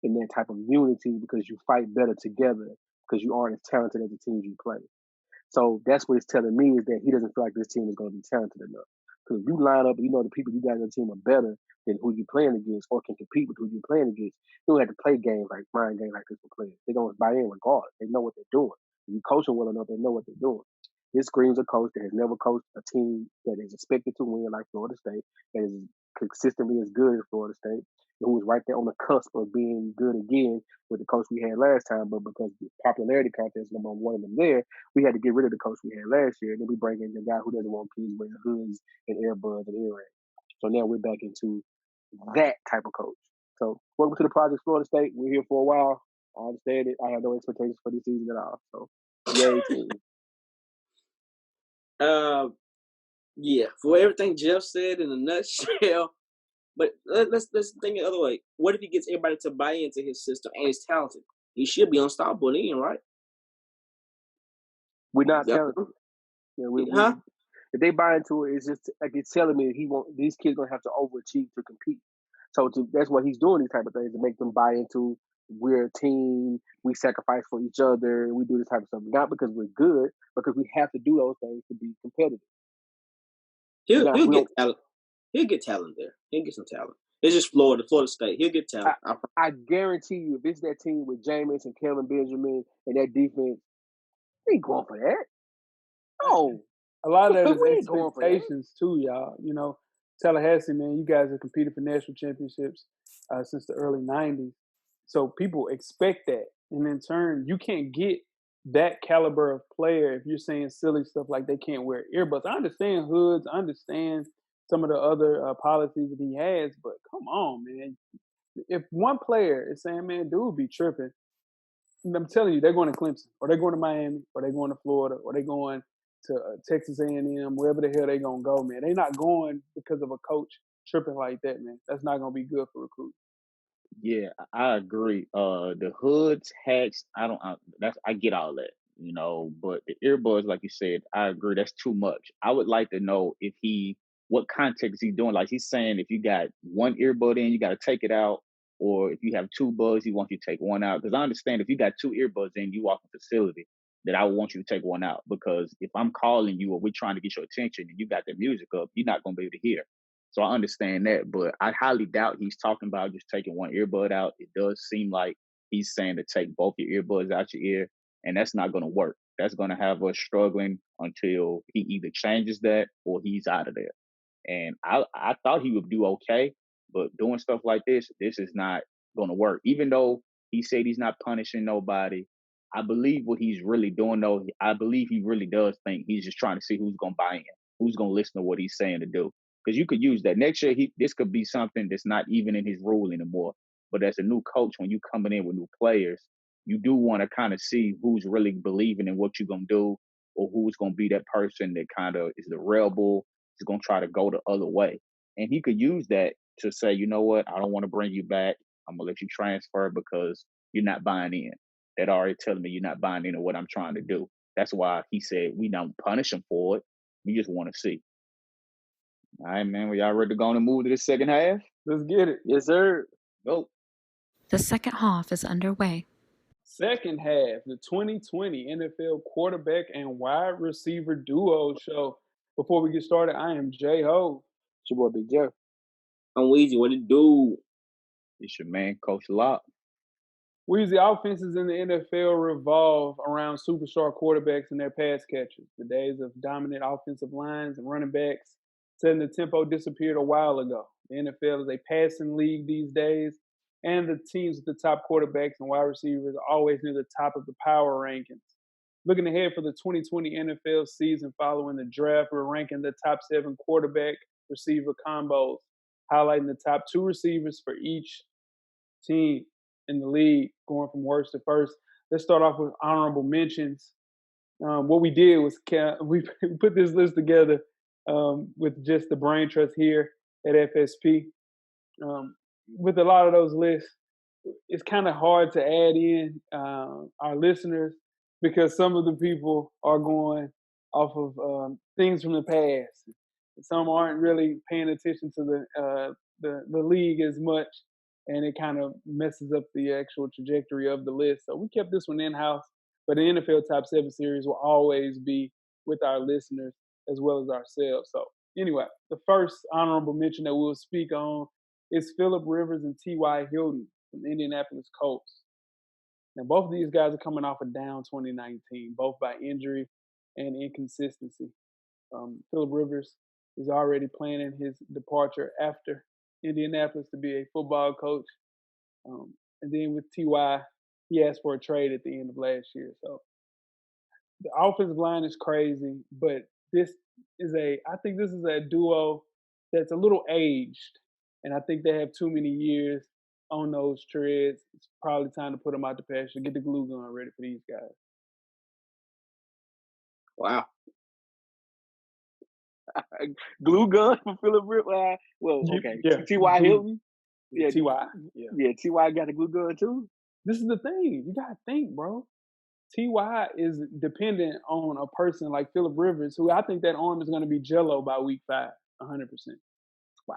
and that type of unity, because you fight better together because you aren't as talented as the teams you play. So that's what it's telling me, is that he doesn't feel like this team is going to be talented enough. Because if you line up and the people you got on your team are better than who you're playing against, or can compete with who you're playing against, you don't have to play games like mind games like this with players. They're going to buy in regardless. They know what they're doing. If you coach them well enough, they know what they're doing. This screams a coach that has never coached a team that is expected to win like Florida State, that is consistently as good as Florida State, who was right there on the cusp of being good again with the coach we had last time. But because the popularity contest number one of them there, we had to get rid of the coach we had last year. And then we bring in the guy who doesn't want kids wearing hoods and earbuds and earrings. So now we're back into that type of coach. So welcome to the Project Florida State. We're here for a while. I understand it. I have no expectations for this season at all. So yay team. Yeah, for everything Jeff said in a nutshell. But let's think the other way. What if he gets everybody to buy into his system and he's talented? He should be unstoppable then, right? We're not talented. Yeah, if they buy into it, it's just like it's telling me these kids gonna have to overachieve to compete. So that's why he's doing these type of things, to make them buy into, we're a team, we sacrifice for each other, we do this type of stuff. Not because we're good, because we have to do those things to be competitive. He'll get talent. He'll get talent there. He'll get some talent. It's just Florida State. He'll get talent. I guarantee you, if it's that team with Jameis and Kevin Benjamin and that defense, we ain't going for that. No. A lot of that is expectations too, y'all. You know, Tallahassee, man, you guys have competed for national championships since the early 90s. So people expect that. And in turn, you can't get that caliber of player if you're saying silly stuff like they can't wear earbuds. I understand hoods. I understand some of the other policies that he has. But come on, man. If one player is saying, man, dude be tripping, I'm telling you, they're going to Clemson, or they're going to Miami, or they're going to Florida, or they're going to Texas A&M, wherever the hell they're going to go, man. They're not going because of a coach tripping like that, man. That's not going to be good for recruits. Yeah, I agree. The hoods, hats, I get all that, you know, but the earbuds, like you said, I agree. That's too much. I would like to know what context he doing. Like he's saying, if you got one earbud in, you got to take it out, or if you have two buds, he wants you to take one out. Because I understand if you got two earbuds in, you walk a facility, that I would want you to take one out. Because if I'm calling you or we're trying to get your attention and you got the music up, you're not going to be able to hear. So I understand that, but I highly doubt he's talking about just taking one earbud out. It does seem like he's saying to take both your earbuds out your ear, and that's not going to work. That's going to have us struggling until he either changes that or he's out of there. And I thought he would do okay, but doing stuff like this is not going to work. Even though he said he's not punishing nobody, I believe what he's really doing, though. I believe he really does think he's just trying to see who's going to buy in, who's going to listen to what he's saying to do. Because you could use that next year. This could be something that's not even in his rule anymore. But as a new coach, when you coming in with new players, you do want to kind of see who's really believing in what you're gonna do, or who's gonna be that person that kind of is the rebel, is gonna try to go the other way. And he could use that to say, you know what, I don't want to bring you back. I'm gonna let you transfer because you're not buying in. That already telling me you're not buying into what I'm trying to do. That's why he said we don't punish him for it. We just want to see. All right, man. We y'all ready to go on and move to the second half? Let's get it. Yes, sir. Go. The second half is underway. Second half, the 2020 NFL quarterback and wide receiver duo show. Before we get started, I am J-Ho. It's your boy Big Jeff. I'm Weezy. What it do? It's your man, Coach Locke. Weezy, offenses in the NFL revolve around superstar quarterbacks and their pass catchers. The days of dominant offensive lines and running backs setting the tempo disappeared a while ago. The NFL is a passing league these days, and the teams with the top quarterbacks and wide receivers are always near the top of the power rankings. Looking ahead for the 2020 NFL season following the draft, we're ranking the top 7 quarterback receiver combos, highlighting the top 2 receivers for each team in the league, going from worst to first. Let's start off with honorable mentions. What we did was we put this list together with just the brain trust here at FSP. With a lot of those lists, it's kind of hard to add in our listeners because some of the people are going off of things from the past. Some aren't really paying attention to the league as much, and it kind of messes up the actual trajectory of the list. So we kept this one in-house, but the NFL Top 7 series will always be with our listeners as well as ourselves. So anyway, the first honorable mention that we'll speak on is Phillip Rivers and T.Y. Hilton from the Indianapolis Colts. Now, both of these guys are coming off a down 2019, both by injury and inconsistency. Phillip Rivers is already planning his departure after Indianapolis to be a football coach. And then with T.Y., he asked for a trade at the end of last year. So the offensive line is crazy, but I think this is a duo that's a little aged. And I think they have too many years on those treads. It's probably time to put them out the pasture, get the glue gun ready for these guys. Wow. Glue gun for Phillip Rivers. Well, okay. Yeah. T.Y. Hilton. Yeah, T.Y. Yeah, T.Y. got the glue gun too. This is the thing. You got to think, bro. T.Y. is dependent on a person like Phillip Rivers, who I think that arm is going to be jello by week 5, 100%. Wow.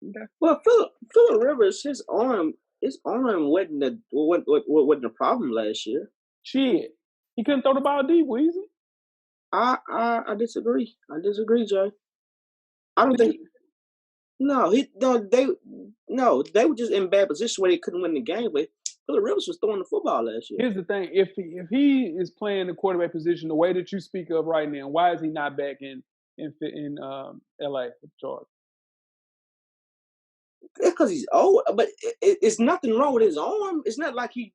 Okay. Well, Phillip Rivers, his arm wasn't the problem last year. Shit, he couldn't throw the ball deep, Weezy. I disagree. I disagree, Jay. I don't think. No, No, they were just in bad position where they couldn't win the game. But Phillip Rivers was throwing the football last year. Here's the thing: if he is playing the quarterback position the way that you speak of right now, why is he not back in LA with Chargers? It's because he's old, but it's nothing wrong with his arm. It's not like he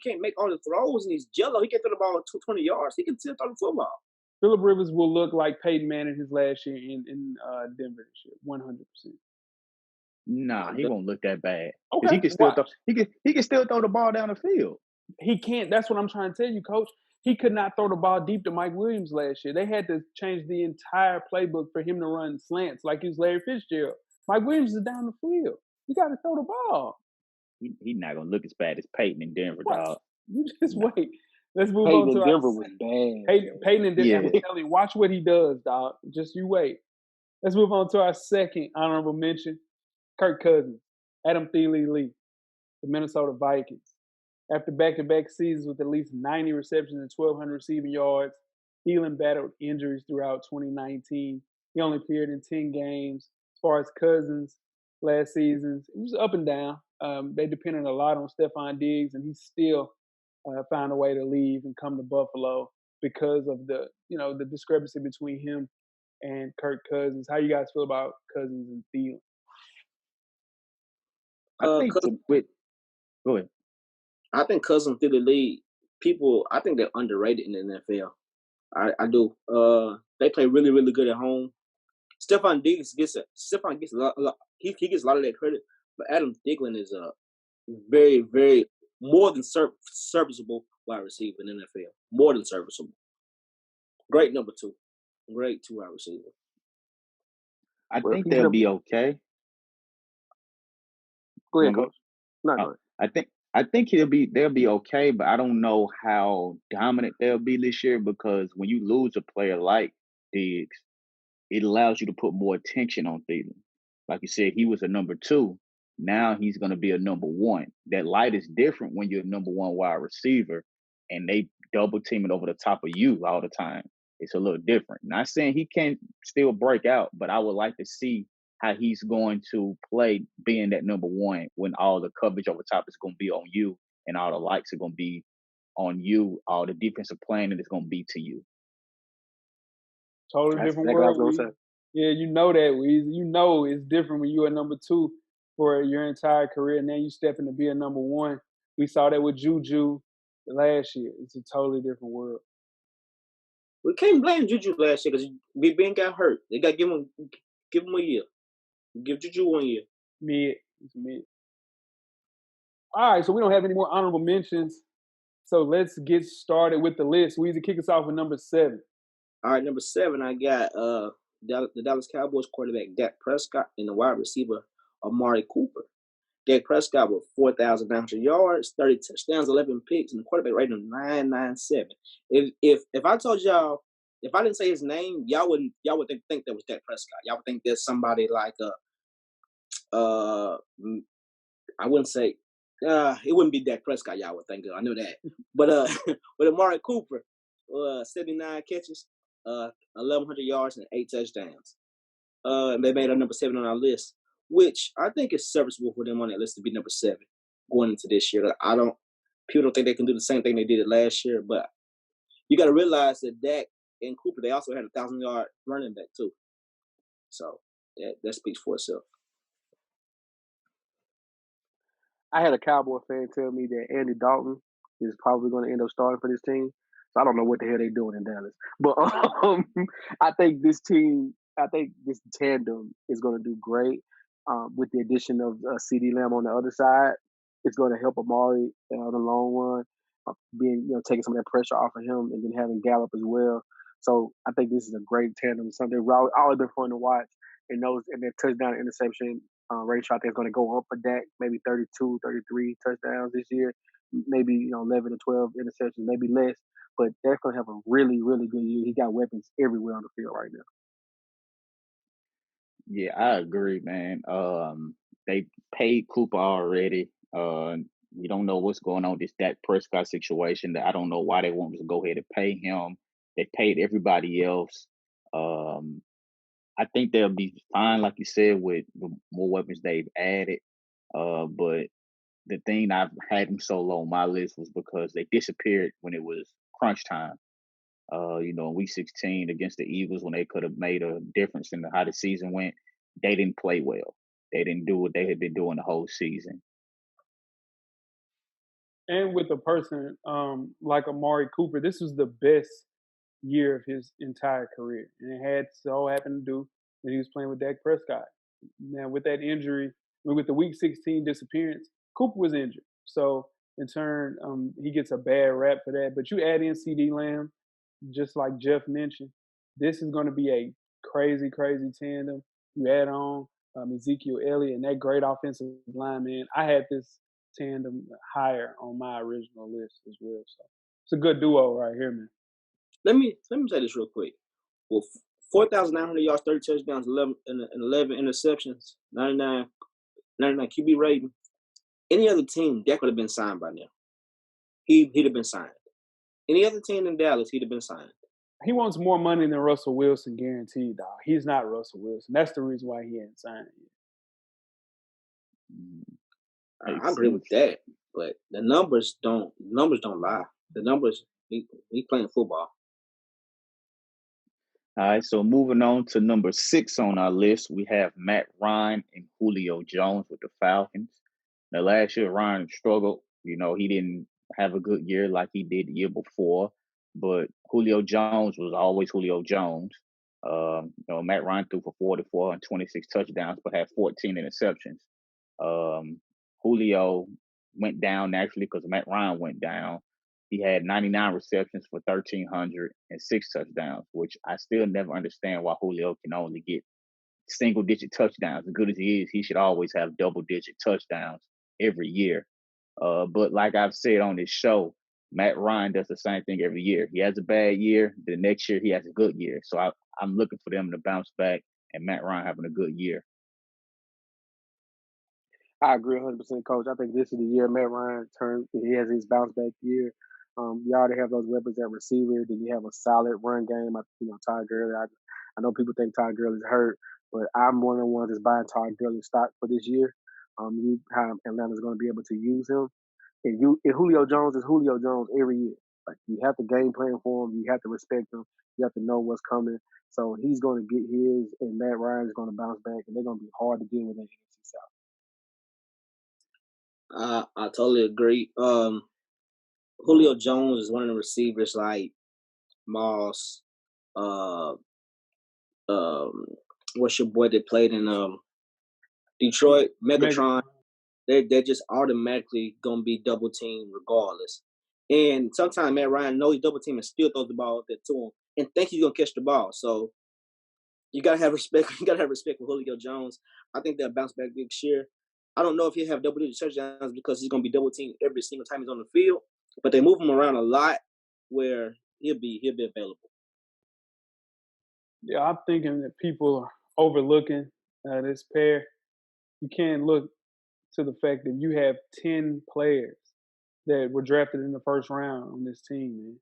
can't make all the throws and he's jello. He can throw the ball 20 yards. He can still throw the football. Phillip Rivers will look like Peyton Manning his last year in Denver this year, 100%. Nah, he won't look that bad. Okay, he can still throw. He can still throw the ball down the field. He can't. That's what I'm trying to tell you, Coach. He could not throw the ball deep to Mike Williams last year. They had to change the entire playbook for him to run slants like he was Larry Fitzgerald. Mike Williams is down the field. You got to throw the ball. He's not gonna look as bad as Peyton in Denver, dog. You just wait. Let's move Peyton on to in Denver was bad. Peyton in Denver. Yeah. I'm telling you, watch what he does, dog. Just you wait. Let's move on to our second honorable mention: Kirk Cousins, Adam Thielen, the Minnesota Vikings. After back-to-back seasons with at least 90 receptions and 1,200 receiving yards, Thielen battled injuries throughout 2019. He only appeared in 10 games. As far as Cousins, last season, it was up and down. They depended a lot on Stephon Diggs, and he still found a way to leave and come to Buffalo because of the discrepancy between him and Kirk Cousins. How you guys feel about Cousins and Thielen? I think go ahead. I think Cousins through the league. People, I think they're underrated in the NFL. I do. They play really, really good at home. Stephon Diggs gets a lot. He gets a lot of that credit, but Adam Thielen is a very, very more than serviceable wide receiver in the NFL. More than serviceable. Great number 2. Great 2 wide receiver. I think they'll be okay. Go ahead, Coach. No, go ahead. I think they'll be okay, but I don't know how dominant they'll be this year because when you lose a player like Diggs, it allows you to put more attention on Thielen. Like you said, he was a number 2. Now he's going to be a number 1. That light is different when you're a number 1 wide receiver and they double team it over the top of you all the time. It's a little different. Not saying he can't still break out, but I would like to see how he's going to play being that number 1 when all the coverage over top is going to be on you and all the lights are going to be on you, all the defensive planning is going to be to you. Totally different world. Yeah, you know that, Weezy. You know it's different when you're a number 2 for your entire career. Now you step in to be a number 1. We saw that with Juju last year. It's a totally different world. We can't blame Juju last year because Big Ben got hurt. They got to give him a year. Give Juju 1 year. It's mid. All right, so we don't have any more honorable mentions. So let's get started with the list. Weezy, kick us off with number 7. All right, number 7, I got the Dallas Cowboys quarterback Dak Prescott and the wide receiver Amari Cooper. Dak Prescott with 4,900 yards, 30 touchdowns, 11 picks, and the quarterback rating of 997. If I told y'all, if I didn't say his name, y'all would think that was Dak Prescott. Y'all would think there's somebody like I wouldn't say it wouldn't be Dak Prescott. Y'all would think of. I know that, but with Amari Cooper, 79 catches, 1,100 yards and 8 touchdowns. And they made a number 7 on our list, which I think is serviceable for them on that list to be number 7 going into this year. People don't think they can do the same thing they did last year, but you got to realize that Dak and Cooper, they also had a 1,000-yard running back too. So that speaks for itself. I had a Cowboy fan tell me that Andy Dalton is probably going to end up starting for this team. So I don't know what the hell they're doing in Dallas. But I think this tandem is going to do great with the addition of CeeDee Lamb on the other side. It's going to help Amari on the long run, taking some of that pressure off of him and then having Gallup as well. So I think this is a great tandem. Something always been fun to watch. And that touchdown interception ratio, I think, is going to go up for Dak, maybe 32, 33 touchdowns this year, maybe 11 to 12 interceptions, maybe less. But Dak's going to have a really, really good year. He got weapons everywhere on the field right now. Yeah, I agree, man. They paid Cooper already. We don't know what's going on with this Dak Prescott situation. I don't know why they want to go ahead and pay him. They paid everybody else. I think they'll be fine, like you said, with the more weapons they've added. But the thing I've had them so low on my list was because they disappeared when it was crunch time. In week 16 against the Eagles when they could have made a difference in how the season went, they didn't play well. They didn't do what they had been doing the whole season. And with a person like Amari Cooper, this was the best year of his entire career. And it had so happened to do that he was playing with Dak Prescott. Now, with that injury, with the Week 16 disappearance, Cooper was injured. So, in turn, he gets a bad rap for that. But you add in CD Lamb, just like Jeff mentioned, this is going to be a crazy, crazy tandem. You add on Ezekiel Elliott and that great offensive line, man. I had this tandem higher on my original list as well. So it's a good duo right here, man. Let me say this real quick. Well, 4,900 yards, 30 touchdowns, 11 interceptions, 99 QB rating. Any other team, Dak would have been signed by now. He'd have been signed. Any other team in Dallas, he'd have been signed. He wants more money than Russell Wilson, guaranteed, dog. He's not Russell Wilson. That's the reason why he ain't signed yet. I agree with that, but the numbers don't lie. The numbers, he playing football. All right, so moving on to number 6 on our list, we have Matt Ryan and Julio Jones with the Falcons. Now, last year, Ryan struggled. He didn't have a good year like he did the year before, but Julio Jones was always Julio Jones. Matt Ryan threw for 44 and 26 touchdowns, but had 14 interceptions. Julio went down naturally because Matt Ryan went down. He had 99 receptions for 1,300 and 6 touchdowns, which I still never understand why Julio can only get single-digit touchdowns. As good as he is, he should always have double-digit touchdowns every year. But like I've said on this show, Matt Ryan does the same thing every year. He has a bad year. The next year, he has a good year. So I'm looking for them to bounce back and Matt Ryan having a good year. I agree 100%, Coach. I think this is the year Matt Ryan turns. He has his bounce back year. You already have those weapons at receiver. Then you have a solid run game. Todd Gurley. I know people think Todd Gurley's hurt, but I'm one of the ones that's buying Todd Gurley stock for this year. How Atlanta's going to be able to use him. And Julio Jones is Julio Jones every year. Like, you have to game plan for him. You have to respect him. You have to know what's coming. So he's going to get his, and Matt Ryan is going to bounce back, and they're going to be hard to deal with in the NFC South. I totally agree. Julio Jones is one of the receivers like Moss. What's your boy that played in Detroit? Megatron. They're just automatically gonna be double teamed regardless. And sometimes Matt Ryan knows he's double team and still throws the ball out there to him and think he's gonna catch the ball. So you gotta have respect. You gotta have respect for Julio Jones. I think they'll bounce back this year. I don't know if he'll have double-digit touchdowns because he's gonna be double teamed every single time he's on the field. But they move him around a lot where he'll be available. Yeah, I'm thinking that people are overlooking this pair. You can't look to the fact that you have 10 players that were drafted in the first round on this team,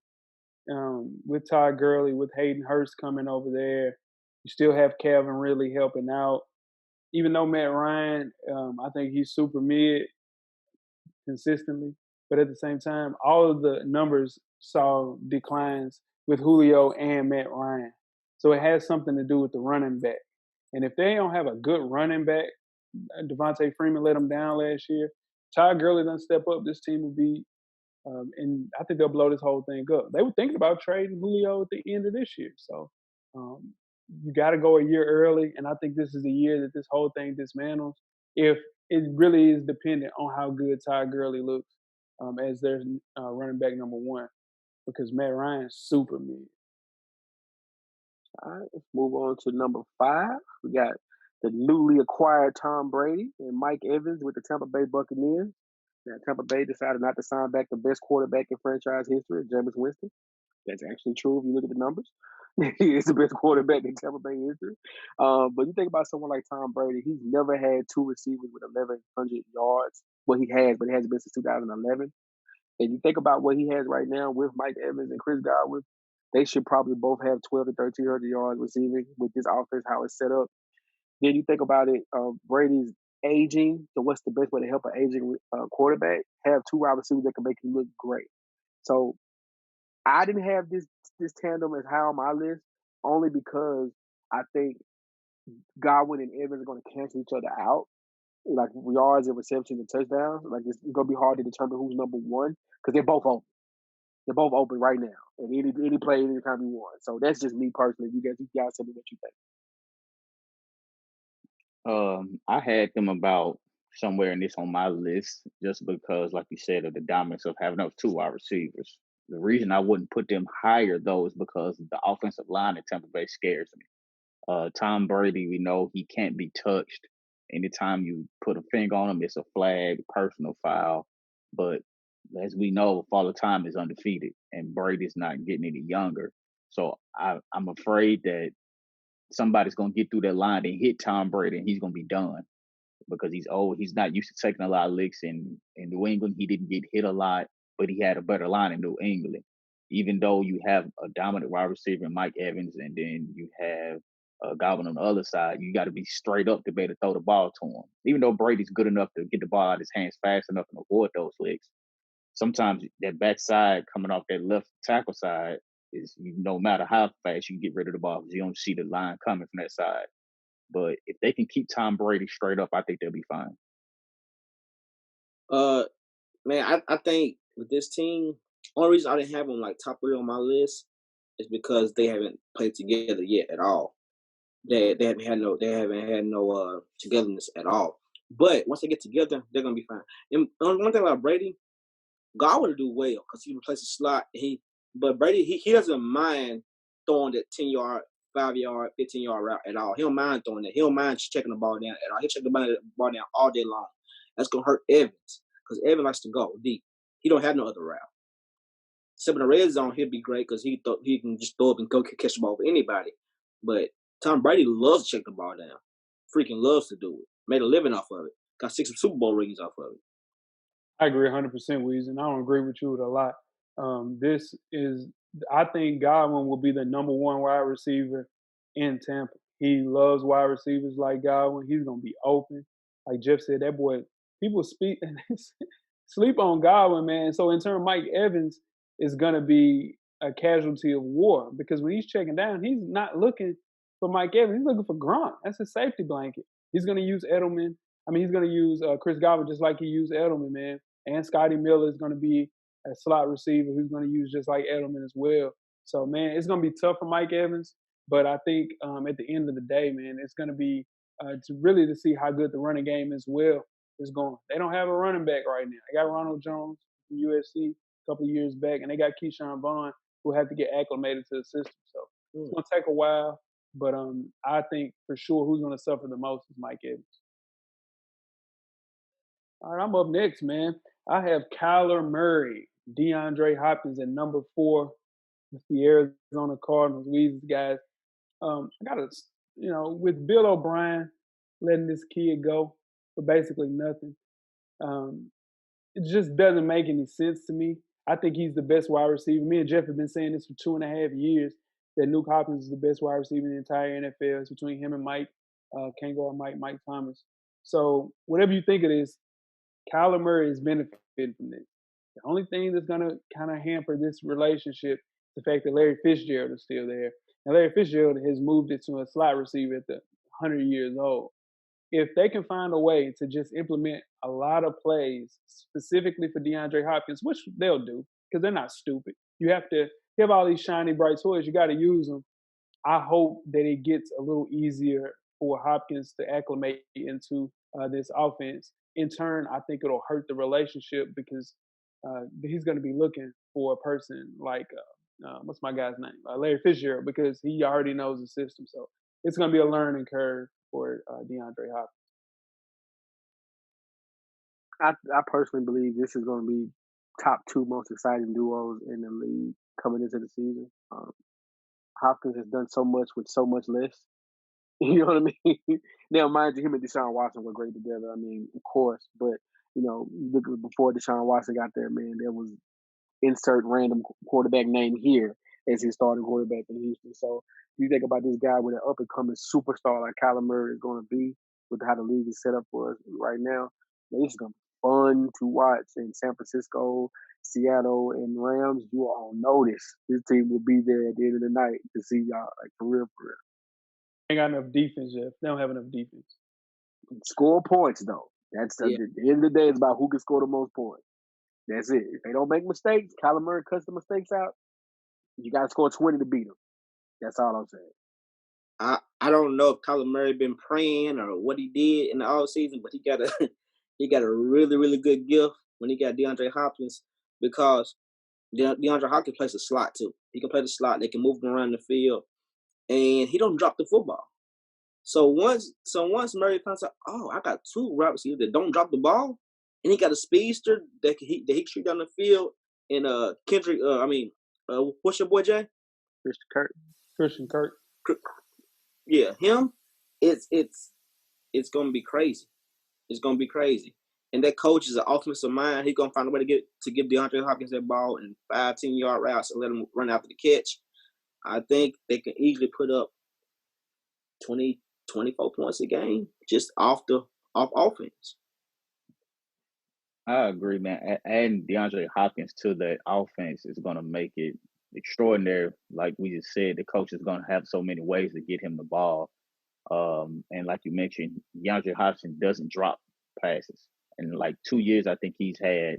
man. With Todd Gurley, with Hayden Hurst coming over there, you still have Calvin Ridley helping out. Even though Matt Ryan, I think he's super mid consistently, but at the same time, all of the numbers saw declines with Julio and Matt Ryan. So it has something to do with the running back. And if they don't have a good running back, Devontae Freeman let them down last year. Todd Gurley doesn't step up. This team will be, and I think they'll blow this whole thing up. They were thinking about trading Julio at the end of this year. So you got to go a year early, and I think this is the year that this whole thing dismantles. If it really is dependent on how good Todd Gurley looks as their running back number 1, because Matt Ryan's super mid. All right, let's move on to number 5. We got the newly acquired Tom Brady and Mike Evans with the Tampa Bay Buccaneers. Now, Tampa Bay decided not to sign back the best quarterback in franchise history, Jameis Winston. That's actually true if you look at the numbers. He is the best quarterback in Tampa Bay history. But you think about someone like Tom Brady, he's never had 2 receivers with 1,100 yards. Well, he has, but it hasn't been since 2011. And you think about what he has right now with Mike Evans and Chris Godwin, they should probably both have 1,200 to 1,300 yards receiving with this offense, how it's set up. Then you think about it, Brady's aging. So what's the best way to help an aging quarterback? Have two wide receivers that can make you look great. So I didn't have this tandem as high on my list only because I think Godwin and Evans are going to cancel each other out. Like yards and receptions and touchdowns. Like it's going to be hard to determine who's number one because they're both open. They're both open right now, and any play anytime you want. So that's just me personally. You guys tell me what you think. I had them about somewhere in this on my list just because, like you said, of the dominance of having those two wide receivers. The reason I wouldn't put them higher though is because the offensive line at Tampa Bay scares me. Tom Brady, we know he can't be touched. Anytime you put a finger on him, it's a flag, personal foul. But as we know, Father Time is undefeated, and Brady's not getting any younger. So I'm afraid that somebody's going to get through that line and hit Tom Brady, and he's going to be done because he's old. He's not used to taking a lot of licks in New England. He didn't get hit a lot, but he had a better line in New England. Even though you have a dominant wide receiver in Mike Evans, and then you have Godwin on the other side, you got to be straight up to be able to throw the ball to him. Even though Brady's good enough to get the ball out of his hands fast enough and avoid those licks, sometimes that backside coming off that left tackle side is, no matter how fast you can get rid of the ball because you don't see the line coming from that side. But if they can keep Tom Brady straight up, I think they'll be fine. Man, I think with this team, only reason I didn't have them like top 3 on my list is because they haven't played together yet at all. They haven't had no togetherness at all. But once they get together, they're gonna be fine. And one thing about Brady, Godwin will do well because he can place a slot. But Brady, he doesn't mind throwing that 10-yard, 5-yard, 15-yard route at all. He don't mind throwing that. He don't mind checking the ball down at all. He'll check the ball down all day long. That's gonna hurt Evans because Evans likes to go deep. He don't have no other route. Except in the red zone, he'll be great because he can just throw up and go catch the ball with anybody. But Tom Brady loves to check the ball down. Freaking loves to do it. Made a living off of it. Got 6 Super Bowl rings off of it. I agree 100%, Weezy, and I don't agree with you with a lot. I think Godwin will be the number 1 wide receiver in Tampa. He loves wide receivers like Godwin. He's going to be open. Like Jeff said, that boy, people sleep on Godwin, man. So in turn, Mike Evans is going to be a casualty of war because when he's checking down, he's not looking for Mike Evans. He's looking for Gronk. That's a safety blanket. He's going to use Edelman. He's going to use Chris Godwin just like he used Edelman, man. And Scotty Miller is going to be a slot receiver who's going to use just like Edelman as well. So, man, it's going to be tough for Mike Evans. But I think at the end of the day, man, it's going to be to see how good the running game as well is going. They don't have a running back right now. They got Ronald Jones from USC a couple of years back, and they got Keyshawn Vaughn, who had to get acclimated to the system. So it's going to take a while. But I think for sure who's going to suffer the most is Mike Evans. All right, I'm up next, man. I have Kyler Murray, DeAndre Hopkins at number 4 with the Arizona Cardinals. Weezy guys. I got to, with Bill O'Brien letting this kid go for basically nothing, it just doesn't make any sense to me. I think he's the best wide receiver. Me and Jeff have been saying this for 2.5 years, that Nuke Hopkins is the best wide receiver in the entire NFL. It's between him and Mike Thomas. So whatever you think of this, Kyler Murray is benefiting from this. The only thing that's going to kind of hamper this relationship is the fact that Larry Fitzgerald is still there. And Larry Fitzgerald has moved it to a slot receiver at the 100 years old. If they can find a way to just implement a lot of plays specifically for DeAndre Hopkins, which they'll do because they're not stupid. You have all these shiny, bright toys. You got to use them. I hope that it gets a little easier for Hopkins to acclimate into this offense. In turn, I think it'll hurt the relationship because he's going to be looking for a person like, what's my guy's name? Larry Fitzgerald, because he already knows the system. So it's going to be a learning curve for DeAndre Hopkins. I personally believe this is going to be top 2 most exciting duos in the league coming into the season. Hopkins has done so much with so much less. You know what I mean? Now, mind you, him and Deshaun Watson were great together. I mean, of course, but look before Deshaun Watson got there, man, there was insert random quarterback name here as his starting quarterback in Houston. So you think about this guy with an up and coming superstar like Kyler Murray is going to be, with how the league is set up for us right now. It's gonna be fun to watch in San Francisco, Seattle, and Rams. You are on notice. This team will be there at the end of the night to see y'all, like for real, for real. Ain't got enough defense, Jeff. They don't have enough defense. Score points though. That's at the end of the day. It's about who can score the most points. That's it. If they don't make mistakes, Kyler Murray cuts the mistakes out. You got to score 20 to beat them. That's all I'm saying. I don't know if Kyler Murray been praying or what he did in the offseason, but he got a really, really good gift when he got DeAndre Hopkins, because DeAndre Hopkins plays the slot too. He can play the slot. They can move him around the field, and he don't drop the football. So once Murray finds out, oh, I got two wide receivers that don't drop the ball, and he got a speedster that he can shoot down the field, and Kendrick, what's your boy Jay? Christian Kirk. Yeah, him. It's gonna be crazy. It's gonna be crazy. And that coach is an offensive mind. He's gonna find a way to give DeAndre Hopkins that ball in 5-10-yard routes and let him run after the catch. I think they can easily put up 20, 24 points a game just off offense. I agree, man. Adding DeAndre Hopkins to that offense is going to make it extraordinary. Like we just said, the coach is going to have so many ways to get him the ball. And like you mentioned, DeAndre Hopkins doesn't drop passes. In like 2 years, I think he's had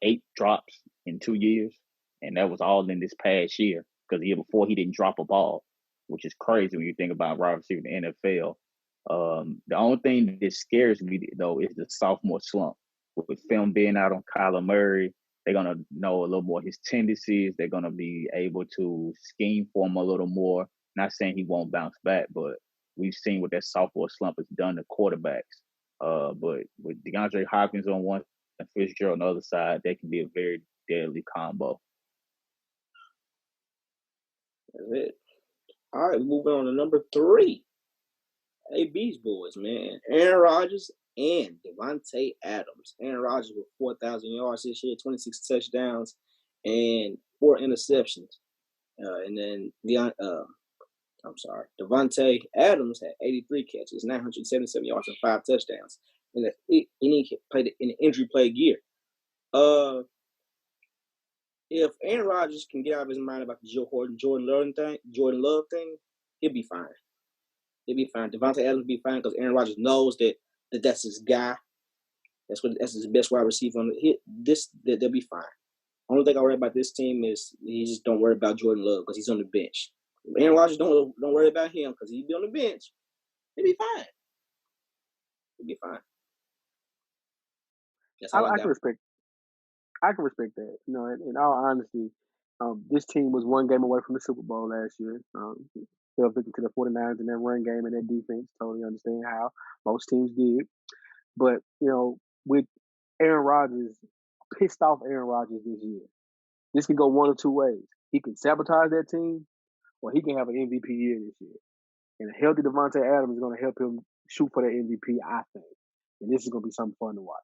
8 drops in 2 years. And that was all in this past year, because the year before he didn't drop a ball, which is crazy when you think about wide receiver in the NFL. The only thing that scares me, though, is the sophomore slump. With film being out on Kyler Murray, they're going to know a little more his tendencies. They're going to be able to scheme for him a little more. Not saying he won't bounce back, but we've seen what that sophomore slump has done to quarterbacks. But with DeAndre Hopkins on one and Fitzgerald on the other side, they can be a very deadly combo. That's it. All right, moving on to number 3. AB's boys, man. Aaron Rodgers and Davante Adams. Aaron Rodgers with 4,000 yards this year, 26 touchdowns, and 4 interceptions. And then Davante Adams had 83 catches, 977 yards, and 5 touchdowns. And he played in an injury plagued year. If Aaron Rodgers can get out of his mind about the Jordan Love thing, he'll be fine. He'll be fine. Davante Adams will be fine because Aaron Rodgers knows that's his guy. That's his best wide receiver. They'll be fine. Only thing I worry about this team is he just don't worry about Jordan Love because he's on the bench. Aaron Rodgers don't worry about him because he'll be on the bench. He'll be fine. He'll be fine. I can respect. I can respect that. You know, in all honesty, this team was one game away from the Super Bowl last year. Fell victim to the 49ers in that run game and that defense. Totally understand how most teams did. But, you know, with Aaron Rodgers, pissed off Aaron Rodgers this year, this can go one of two ways. He can sabotage that team, or he can have an MVP year this year. And a healthy Davante Adams is going to help him shoot for that MVP, I think. And this is going to be something fun to watch.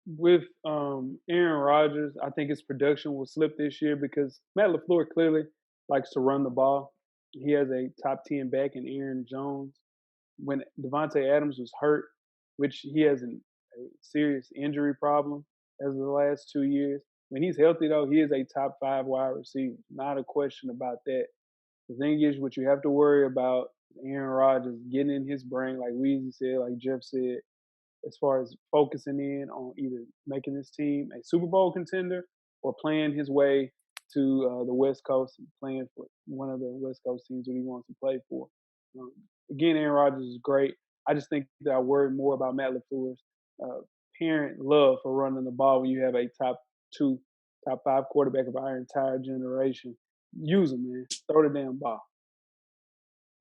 With Aaron Rodgers, I think his production will slip this year because Matt LaFleur clearly likes to run the ball. He has a top 10 back in Aaron Jones. When Davante Adams was hurt, which he has a serious injury problem as of the last 2 years. When he's healthy, though, he is a top 5 wide receiver. Not a question about that. The thing is, what you have to worry about Aaron Rodgers getting in his brain, like Weezy said, like Jeff said, as far as focusing in on either making this team a Super Bowl contender or playing his way to the West Coast and playing for one of the West Coast teams that he wants to play for. Again, Aaron Rodgers is great. I just think that I worry more about Matt LaFleur's parent love for running the ball when you have a top 2, top 5 quarterback of our entire generation. Use him, man. Throw the damn ball.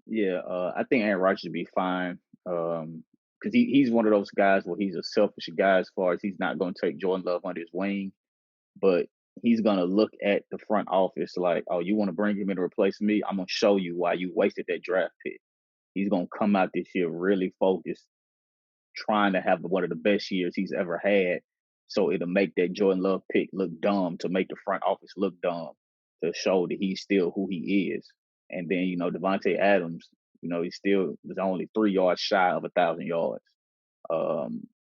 Yeah, I think Aaron Rodgers will be fine. Because he's one of those guys where he's a selfish guy as far as he's not going to take Jordan Love under his wing, but he's going to look at the front office like, oh, you want to bring him in to replace me? I'm going to show you why you wasted that draft pick. He's going to come out this year really focused, trying to have one of the best years he's ever had. So it'll make that Jordan Love pick look dumb, to make the front office look dumb, to show that he's still who he is. And then, Davante Adams, He still was only 3 yards shy of 1,000 yards.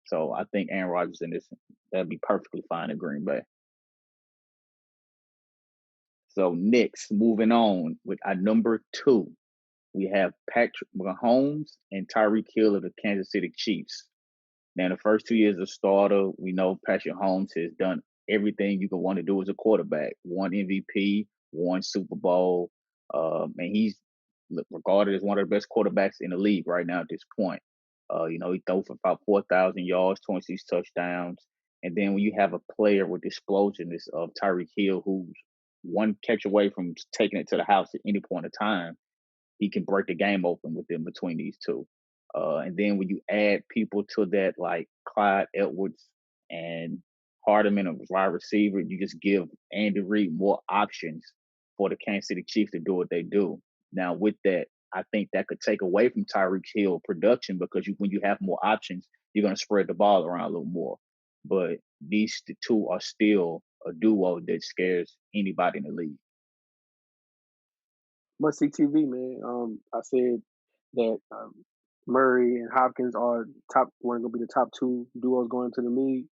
So I think Aaron Rodgers in this, that'd be perfectly fine in Green Bay. So next, moving on with our number 2, we have Patrick Mahomes and Tyreek Hill of the Kansas City Chiefs. Now, in the first 2 years as a starter, we know Patrick Mahomes has done everything you could want to do as a quarterback. Won MVP, won Super Bowl, and he's regarded as one of the best quarterbacks in the league right now at this point. He threw for about 4,000 yards, 26 touchdowns. And then when you have a player with the explosiveness of Tyreek Hill, who's one catch away from taking it to the house at any point in time, he can break the game open within between these two. And then when you add people to that, like Clyde Edwards and Hardeman as wide receiver, you just give Andy Reid more options for the Kansas City Chiefs to do what they do. Now, with that, I think that could take away from Tyreek Hill production because when you have more options, you're going to spread the ball around a little more. But these two are still a duo that scares anybody in the league. Must see TV, man. I said that Murray and Hopkins are going to be the top 2 duos going to the league.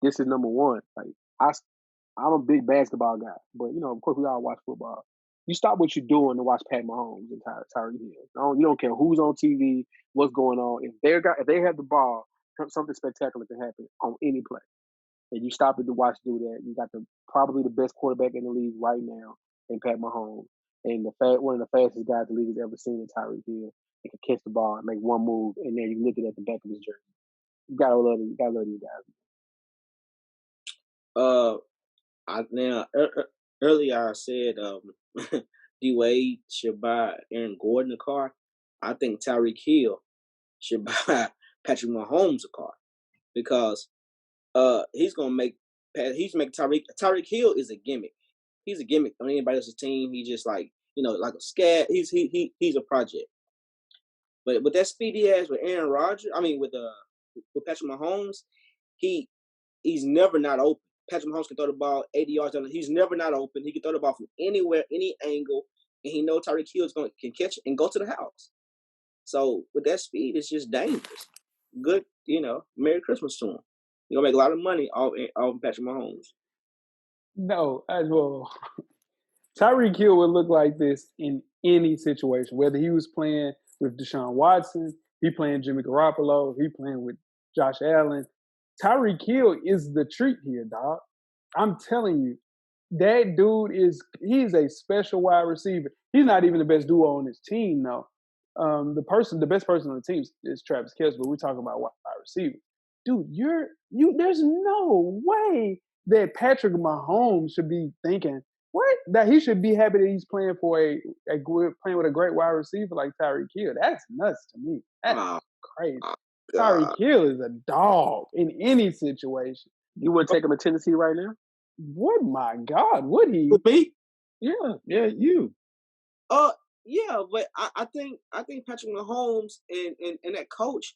This is number 1. Like I'm a big basketball guy, but of course we all watch football. You stop what you're doing to watch Pat Mahomes and Tyreek Hill. You don't care who's on TV, what's going on. If they have the ball, something spectacular can happen on any play. And you stop it to watch do that. You got probably the best quarterback in the league right now in Pat Mahomes. And one of the fastest guys the league has ever seen in Tyreek Hill. He can catch the ball and make one move, and then you look at the back of his jersey. You gotta love these guys. Earlier I said D-Wade should buy Aaron Gordon a car. I think Tyreek Hill should buy Patrick Mahomes a car because he's making Tyreek Hill is a gimmick. He's a gimmick on anybody else's team. He's just like like a scad. He's a project. But with that speed he has with Aaron Rodgers, with Patrick Mahomes, he's never not open. Patrick Mahomes can throw the ball 80 yards down. He's never not open. He can throw the ball from anywhere, any angle, and he knows Tyreek Hill can catch it and go to the house. So with that speed, it's just dangerous. Good, Merry Christmas to him. You're gonna make a lot of money off Patrick Mahomes. No, well, Tyreek Hill would look like this in any situation, whether he was playing with Deshaun Watson, he playing Jimmy Garoppolo, he playing with Josh Allen. Tyreek Hill is the treat here, dog. I'm telling you, that dude he's a special wide receiver. He's not even the best duo on his team, though. The best person on the team is Travis Kelce, but we're talking about wide receivers. Dude, there's no way that Patrick Mahomes should be thinking that he should be happy that he's playing for playing with a great wide receiver like Tyreek Hill. That's nuts to me. That's crazy. Tyreek Hill is a dog in any situation. You wouldn't take him to Tennessee right now? What? My God, would he? Me? Yeah, you. Yeah, but I think Patrick Mahomes and that coach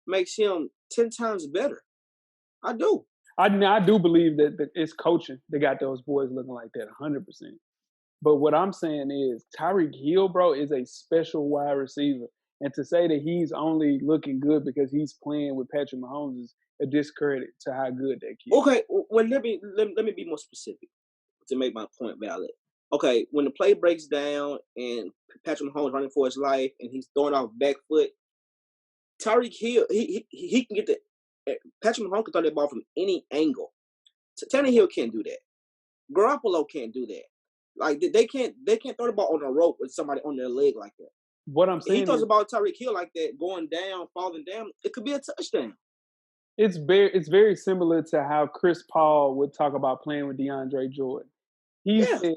makes him 10 times better. I do. I do believe that it's coaching that got those boys looking like that 100%. But what I'm saying is Tyreek Hill, bro, is a special wide receiver. And to say that he's only looking good because he's playing with Patrick Mahomes is a discredit to how good that kid is. Okay, well, let me be more specific to make my point valid. Okay, when the play breaks down and Patrick Mahomes running for his life and he's throwing off back foot, Tyreek Hill, he can get Patrick Mahomes can throw that ball from any angle. Tannehill can't do that. Garoppolo can't do that. Like they can't throw the ball on a rope with somebody on their leg like that. What I'm saying, he throws the ball to Tyreek Hill like that, going down, falling down. It could be a touchdown. It's very similar to how Chris Paul would talk about playing with DeAndre Jordan. He said,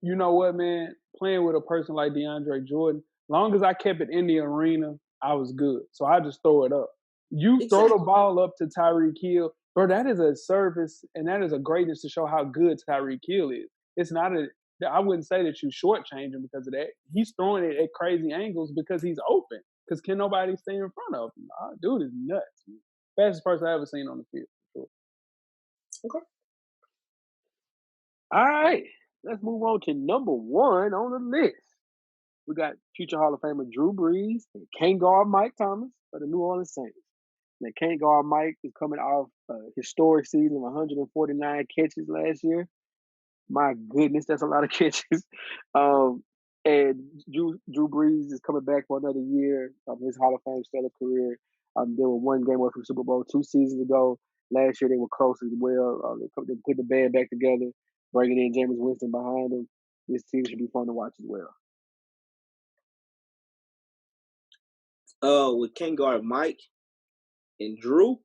"You know what, man? Playing with a person like DeAndre Jordan, long as I kept it in the arena, I was good. So I just throw it up. You throw the ball up to Tyreek Hill, bro. That is a service, and that is a greatness to show how good Tyreek Hill is. It's not I wouldn't say that you shortchange him because of that. He's throwing it at crazy angles because he's open. Because can nobody stay in front of him? Dude is nuts. Man. Fastest person I've ever seen on the field. For sure. Okay. All right. Let's move on to number 1 on the list. we got future Hall of Famer Drew Brees and can't guard Mike Thomas for the New Orleans Saints. And can't guard Mike is coming off a historic season of 149 catches last year. My goodness, that's a lot of catches. And Drew Brees is coming back for another year of his Hall of Fame stellar career. They were one game away from Super Bowl 2 seasons ago. Last year they were close as well. They put the band back together, bringing in Jameis Winston behind them. This team should be fun to watch as well. With can't guard Mike and Drew.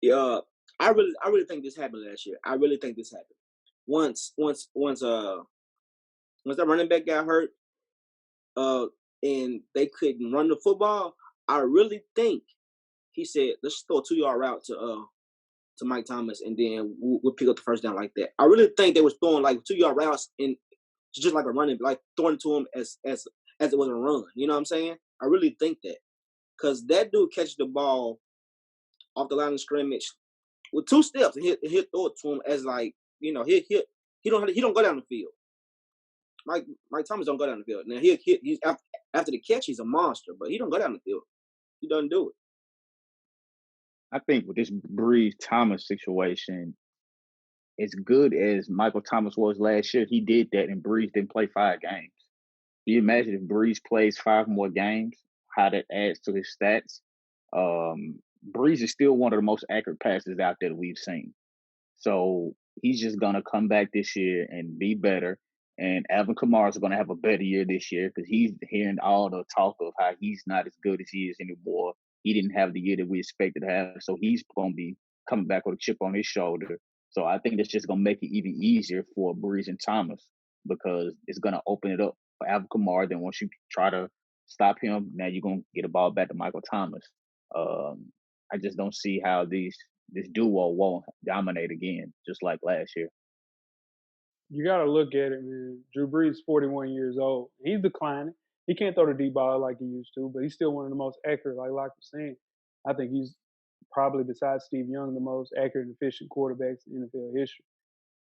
Yeah, I really think this happened last year. I really think this happened. Once that running back got hurt, and they couldn't run the football, I really think he said, let's throw a 2-yard route to Mike Thomas, and then we'll pick up the first down like that. I really think they was throwing like 2-yard routes and just like a running, like throwing it to him as it was a run. You know what I'm saying? I really think that, because that dude catches the ball off the line of scrimmage with 2 steps, and he'll throw it to him as like, he don't go down the field. Mike Thomas don't go down the field. Now he's after the catch, he's a monster, but he don't go down the field. He doesn't do it. I think with this Brees Thomas situation, as good as Michael Thomas was last year, he did that, and Brees didn't play 5 games. Can you imagine if Brees plays 5 more games, how that adds to his stats? Brees is still one of the most accurate passes out there that we've seen. So he's just going to come back this year and be better. And Alvin Kamara is going to have a better year this year because he's hearing all the talk of how he's not as good as he is anymore. He didn't have the year that we expected to have. So he's going to be coming back with a chip on his shoulder. So I think that's just going to make it even easier for Brees and Thomas, because it's going to open it up for Alvin Kamara. Then once you try to stop him, now you're going to get the ball back to Michael Thomas. I just don't see how this duo won't dominate again, just like last year. You got to look at it, man. Drew Brees is 41 years old. He's declining. He can't throw the deep ball like he used to, but he's still one of the most accurate, like Locke was saying. I think he's probably, besides Steve Young, the most accurate and efficient quarterbacks in NFL history.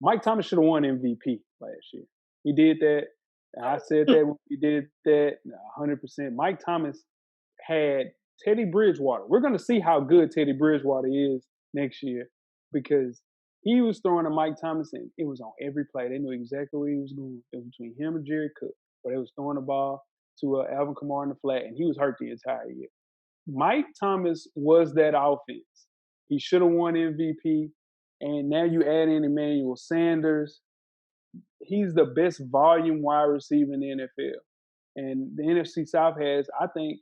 Mike Thomas should have won MVP last year. He did that. I said that when he did that, 100%. Mike Thomas had Teddy Bridgewater. We're going to see how good Teddy Bridgewater is next year, because he was throwing to Mike Thomas, and it was on every play. They knew exactly where he was going. It was between him and Jerry Cook, but they was throwing the ball to Alvin Kamara in the flat, and he was hurt the entire year. Mike Thomas was that offense. He should have won MVP, and now you add in Emmanuel Sanders. He's the best volume wide receiver in the NFL. And the NFC South has, I think,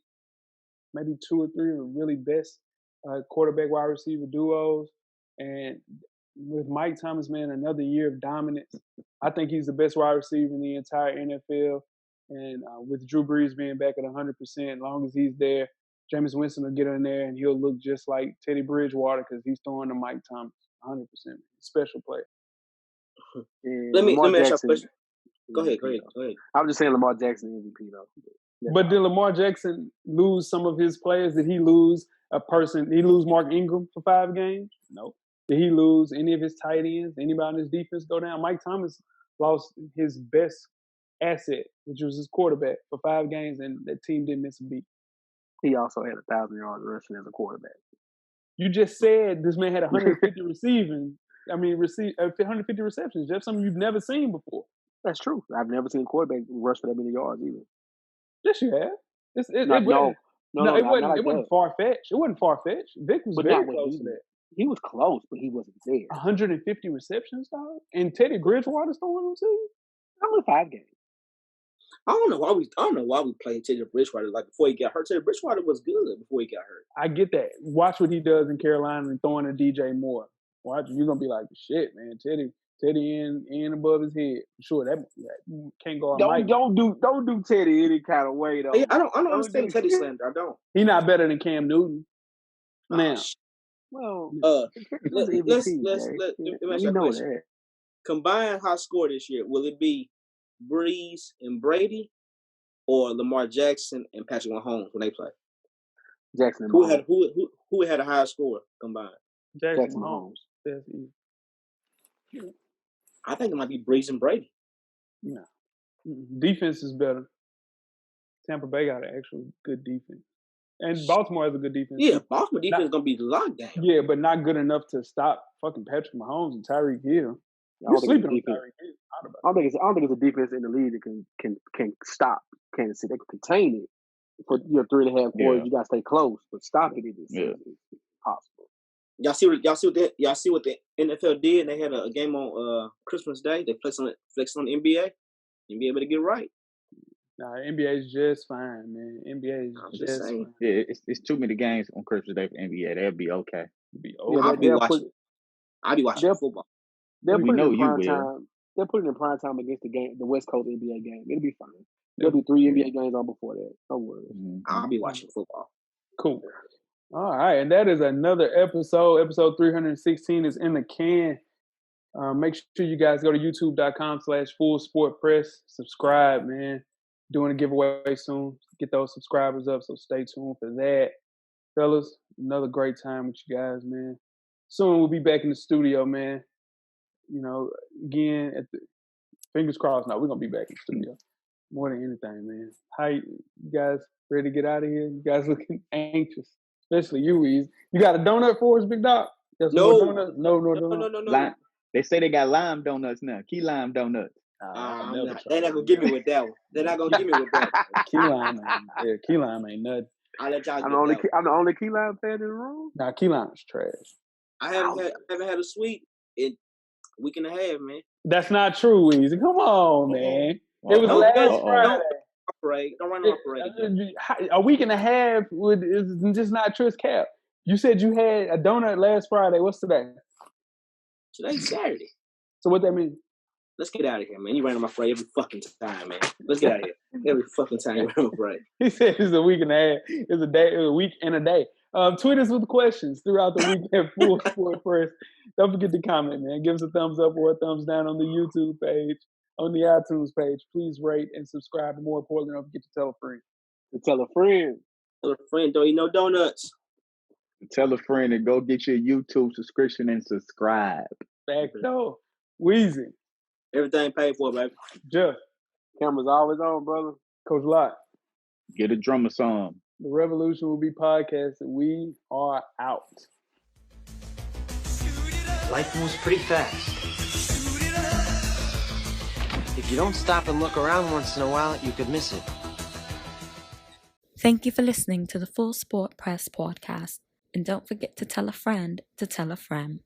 maybe 2 or 3 of the really best quarterback wide receiver duos. And with Mike Thomas, man, another year of dominance. I think he's the best wide receiver in the entire NFL. And with Drew Brees being back at 100%, as long as he's there, Jameis Winston will get in there and he'll look just like Teddy Bridgewater, because he's throwing to Mike Thomas 100%. Special player. Let me ask you a question. Go ahead. I'm just saying Lamar Jackson MVP though. Yeah. But did Lamar Jackson lose some of his players? Did he lose Did he lose Mark Ingram for 5 games? No. Did he lose any of his tight ends? Anybody on his defense go down? Mike Thomas lost his best asset, which was his quarterback, for 5 games, and that team didn't miss a beat. He also had 1,000 yards rushing as a quarterback. You just said this man had 150 150 receptions. That's something you've never seen before. That's true. I've never seen a quarterback rush for that many yards either. Yes, you have. It wasn't far-fetched. It wasn't far-fetched. Vic was very close to that. He was close, but he wasn't there. 150 receptions, dog? And Teddy Bridgewater's throwing them to you? Only 5 games. I don't know why we played Teddy Bridgewater like before he got hurt. Teddy Bridgewater was good before he got hurt. I get that. Watch what he does in Carolina and throwing to DJ Moore. Watch, you're gonna be like, shit, man. Teddy in above his head. Sure, that can't go on. Don't do Teddy any kind of way though. Hey, I don't understand Teddy slander. I don't. He's not better than Cam Newton. Now, well, let me ask you a question. Combined high score this year, will it be Brees and Brady, or Lamar Jackson and Patrick Mahomes when they play? Jackson and Mahomes. Who had a higher score combined? Jackson Mahomes. That's easy. I think it might be Brees and Brady. No. Defense is better. Tampa Bay got an actual good defense. And Baltimore has a good defense. Yeah, Baltimore defense is going to be locked down. Yeah, but not good enough to stop fucking Patrick Mahomes and Tyreek Hill. You're sleeping on Tyreek Hill. I don't think it's a defense in the league that can stop Kansas City. They can contain it for 3.5 quarters. You got to stay close, but stop it is possible. Y'all see what the NFL did? They had a game on Christmas Day. They flexed on the NBA. NBA better get right. Nah, NBA is just fine, man. NBA is just fine. Yeah, it's too many games on Christmas Day for NBA. That'd be okay. I'll be watching football. They'll put it in prime time. They'll put it in prime time against the West Coast NBA game. It'll be fine. There'll be 3 NBA games on before that. Don't worry. I'll be watching football. Cool. All right, and that is another episode. Episode 316 is in the can. Make sure you guys go to youtube.com/fullsportpress. Subscribe, man. Doing a giveaway soon. Get those subscribers up, so stay tuned for that. Fellas, another great time with you guys, man. Soon we'll be back in the studio, man. You know, again, fingers crossed. No, we're going to be back in the studio. More than anything, man. How you guys ready to get out of here? You guys looking anxious. Especially you, Weezy. You got a donut for us, big dog? No. No. They say they got lime donuts now. Key lime donuts. They're not gonna give me with that one. They're not gonna give me with that one. Key lime ain't nothing. I'll let y'all. I'm the only key lime fan in the room. Nah, key lime is trash. I haven't had a sweet in a week and a half, man. That's not true, Weezy. Come on, man. It was last Friday. Don't run off parade. A week and a half is just not true. It's cap. You said you had a donut last Friday. What's today? Today's Saturday. So what that mean? Let's get out of here, man. You ran on my parade every fucking time, man. Let's get out of here. Every fucking time you ran on my parade. He said it's a week and a half. It's a day. It's a week and a day. Tweet us with questions throughout the week at Full Sport Press. Don't forget to comment, man. Give us a thumbs up or a thumbs down on the YouTube page, on the iTunes page. Please rate and subscribe. And more importantly, don't forget to tell a friend. Tell a friend. Tell a friend, don't eat no donuts. Tell a friend and go get your YouTube subscription and subscribe. Back door. Weezy. Everything paid for, baby. Jeff. Camera's always on, brother. Coach Lott. Get a drummer song. The revolution will be podcasted. We are out. Life moves pretty fast. If you don't stop and look around once in a while, you could miss it. Thank you for listening to the Full Sport Press podcast. And don't forget to tell a friend to tell a friend.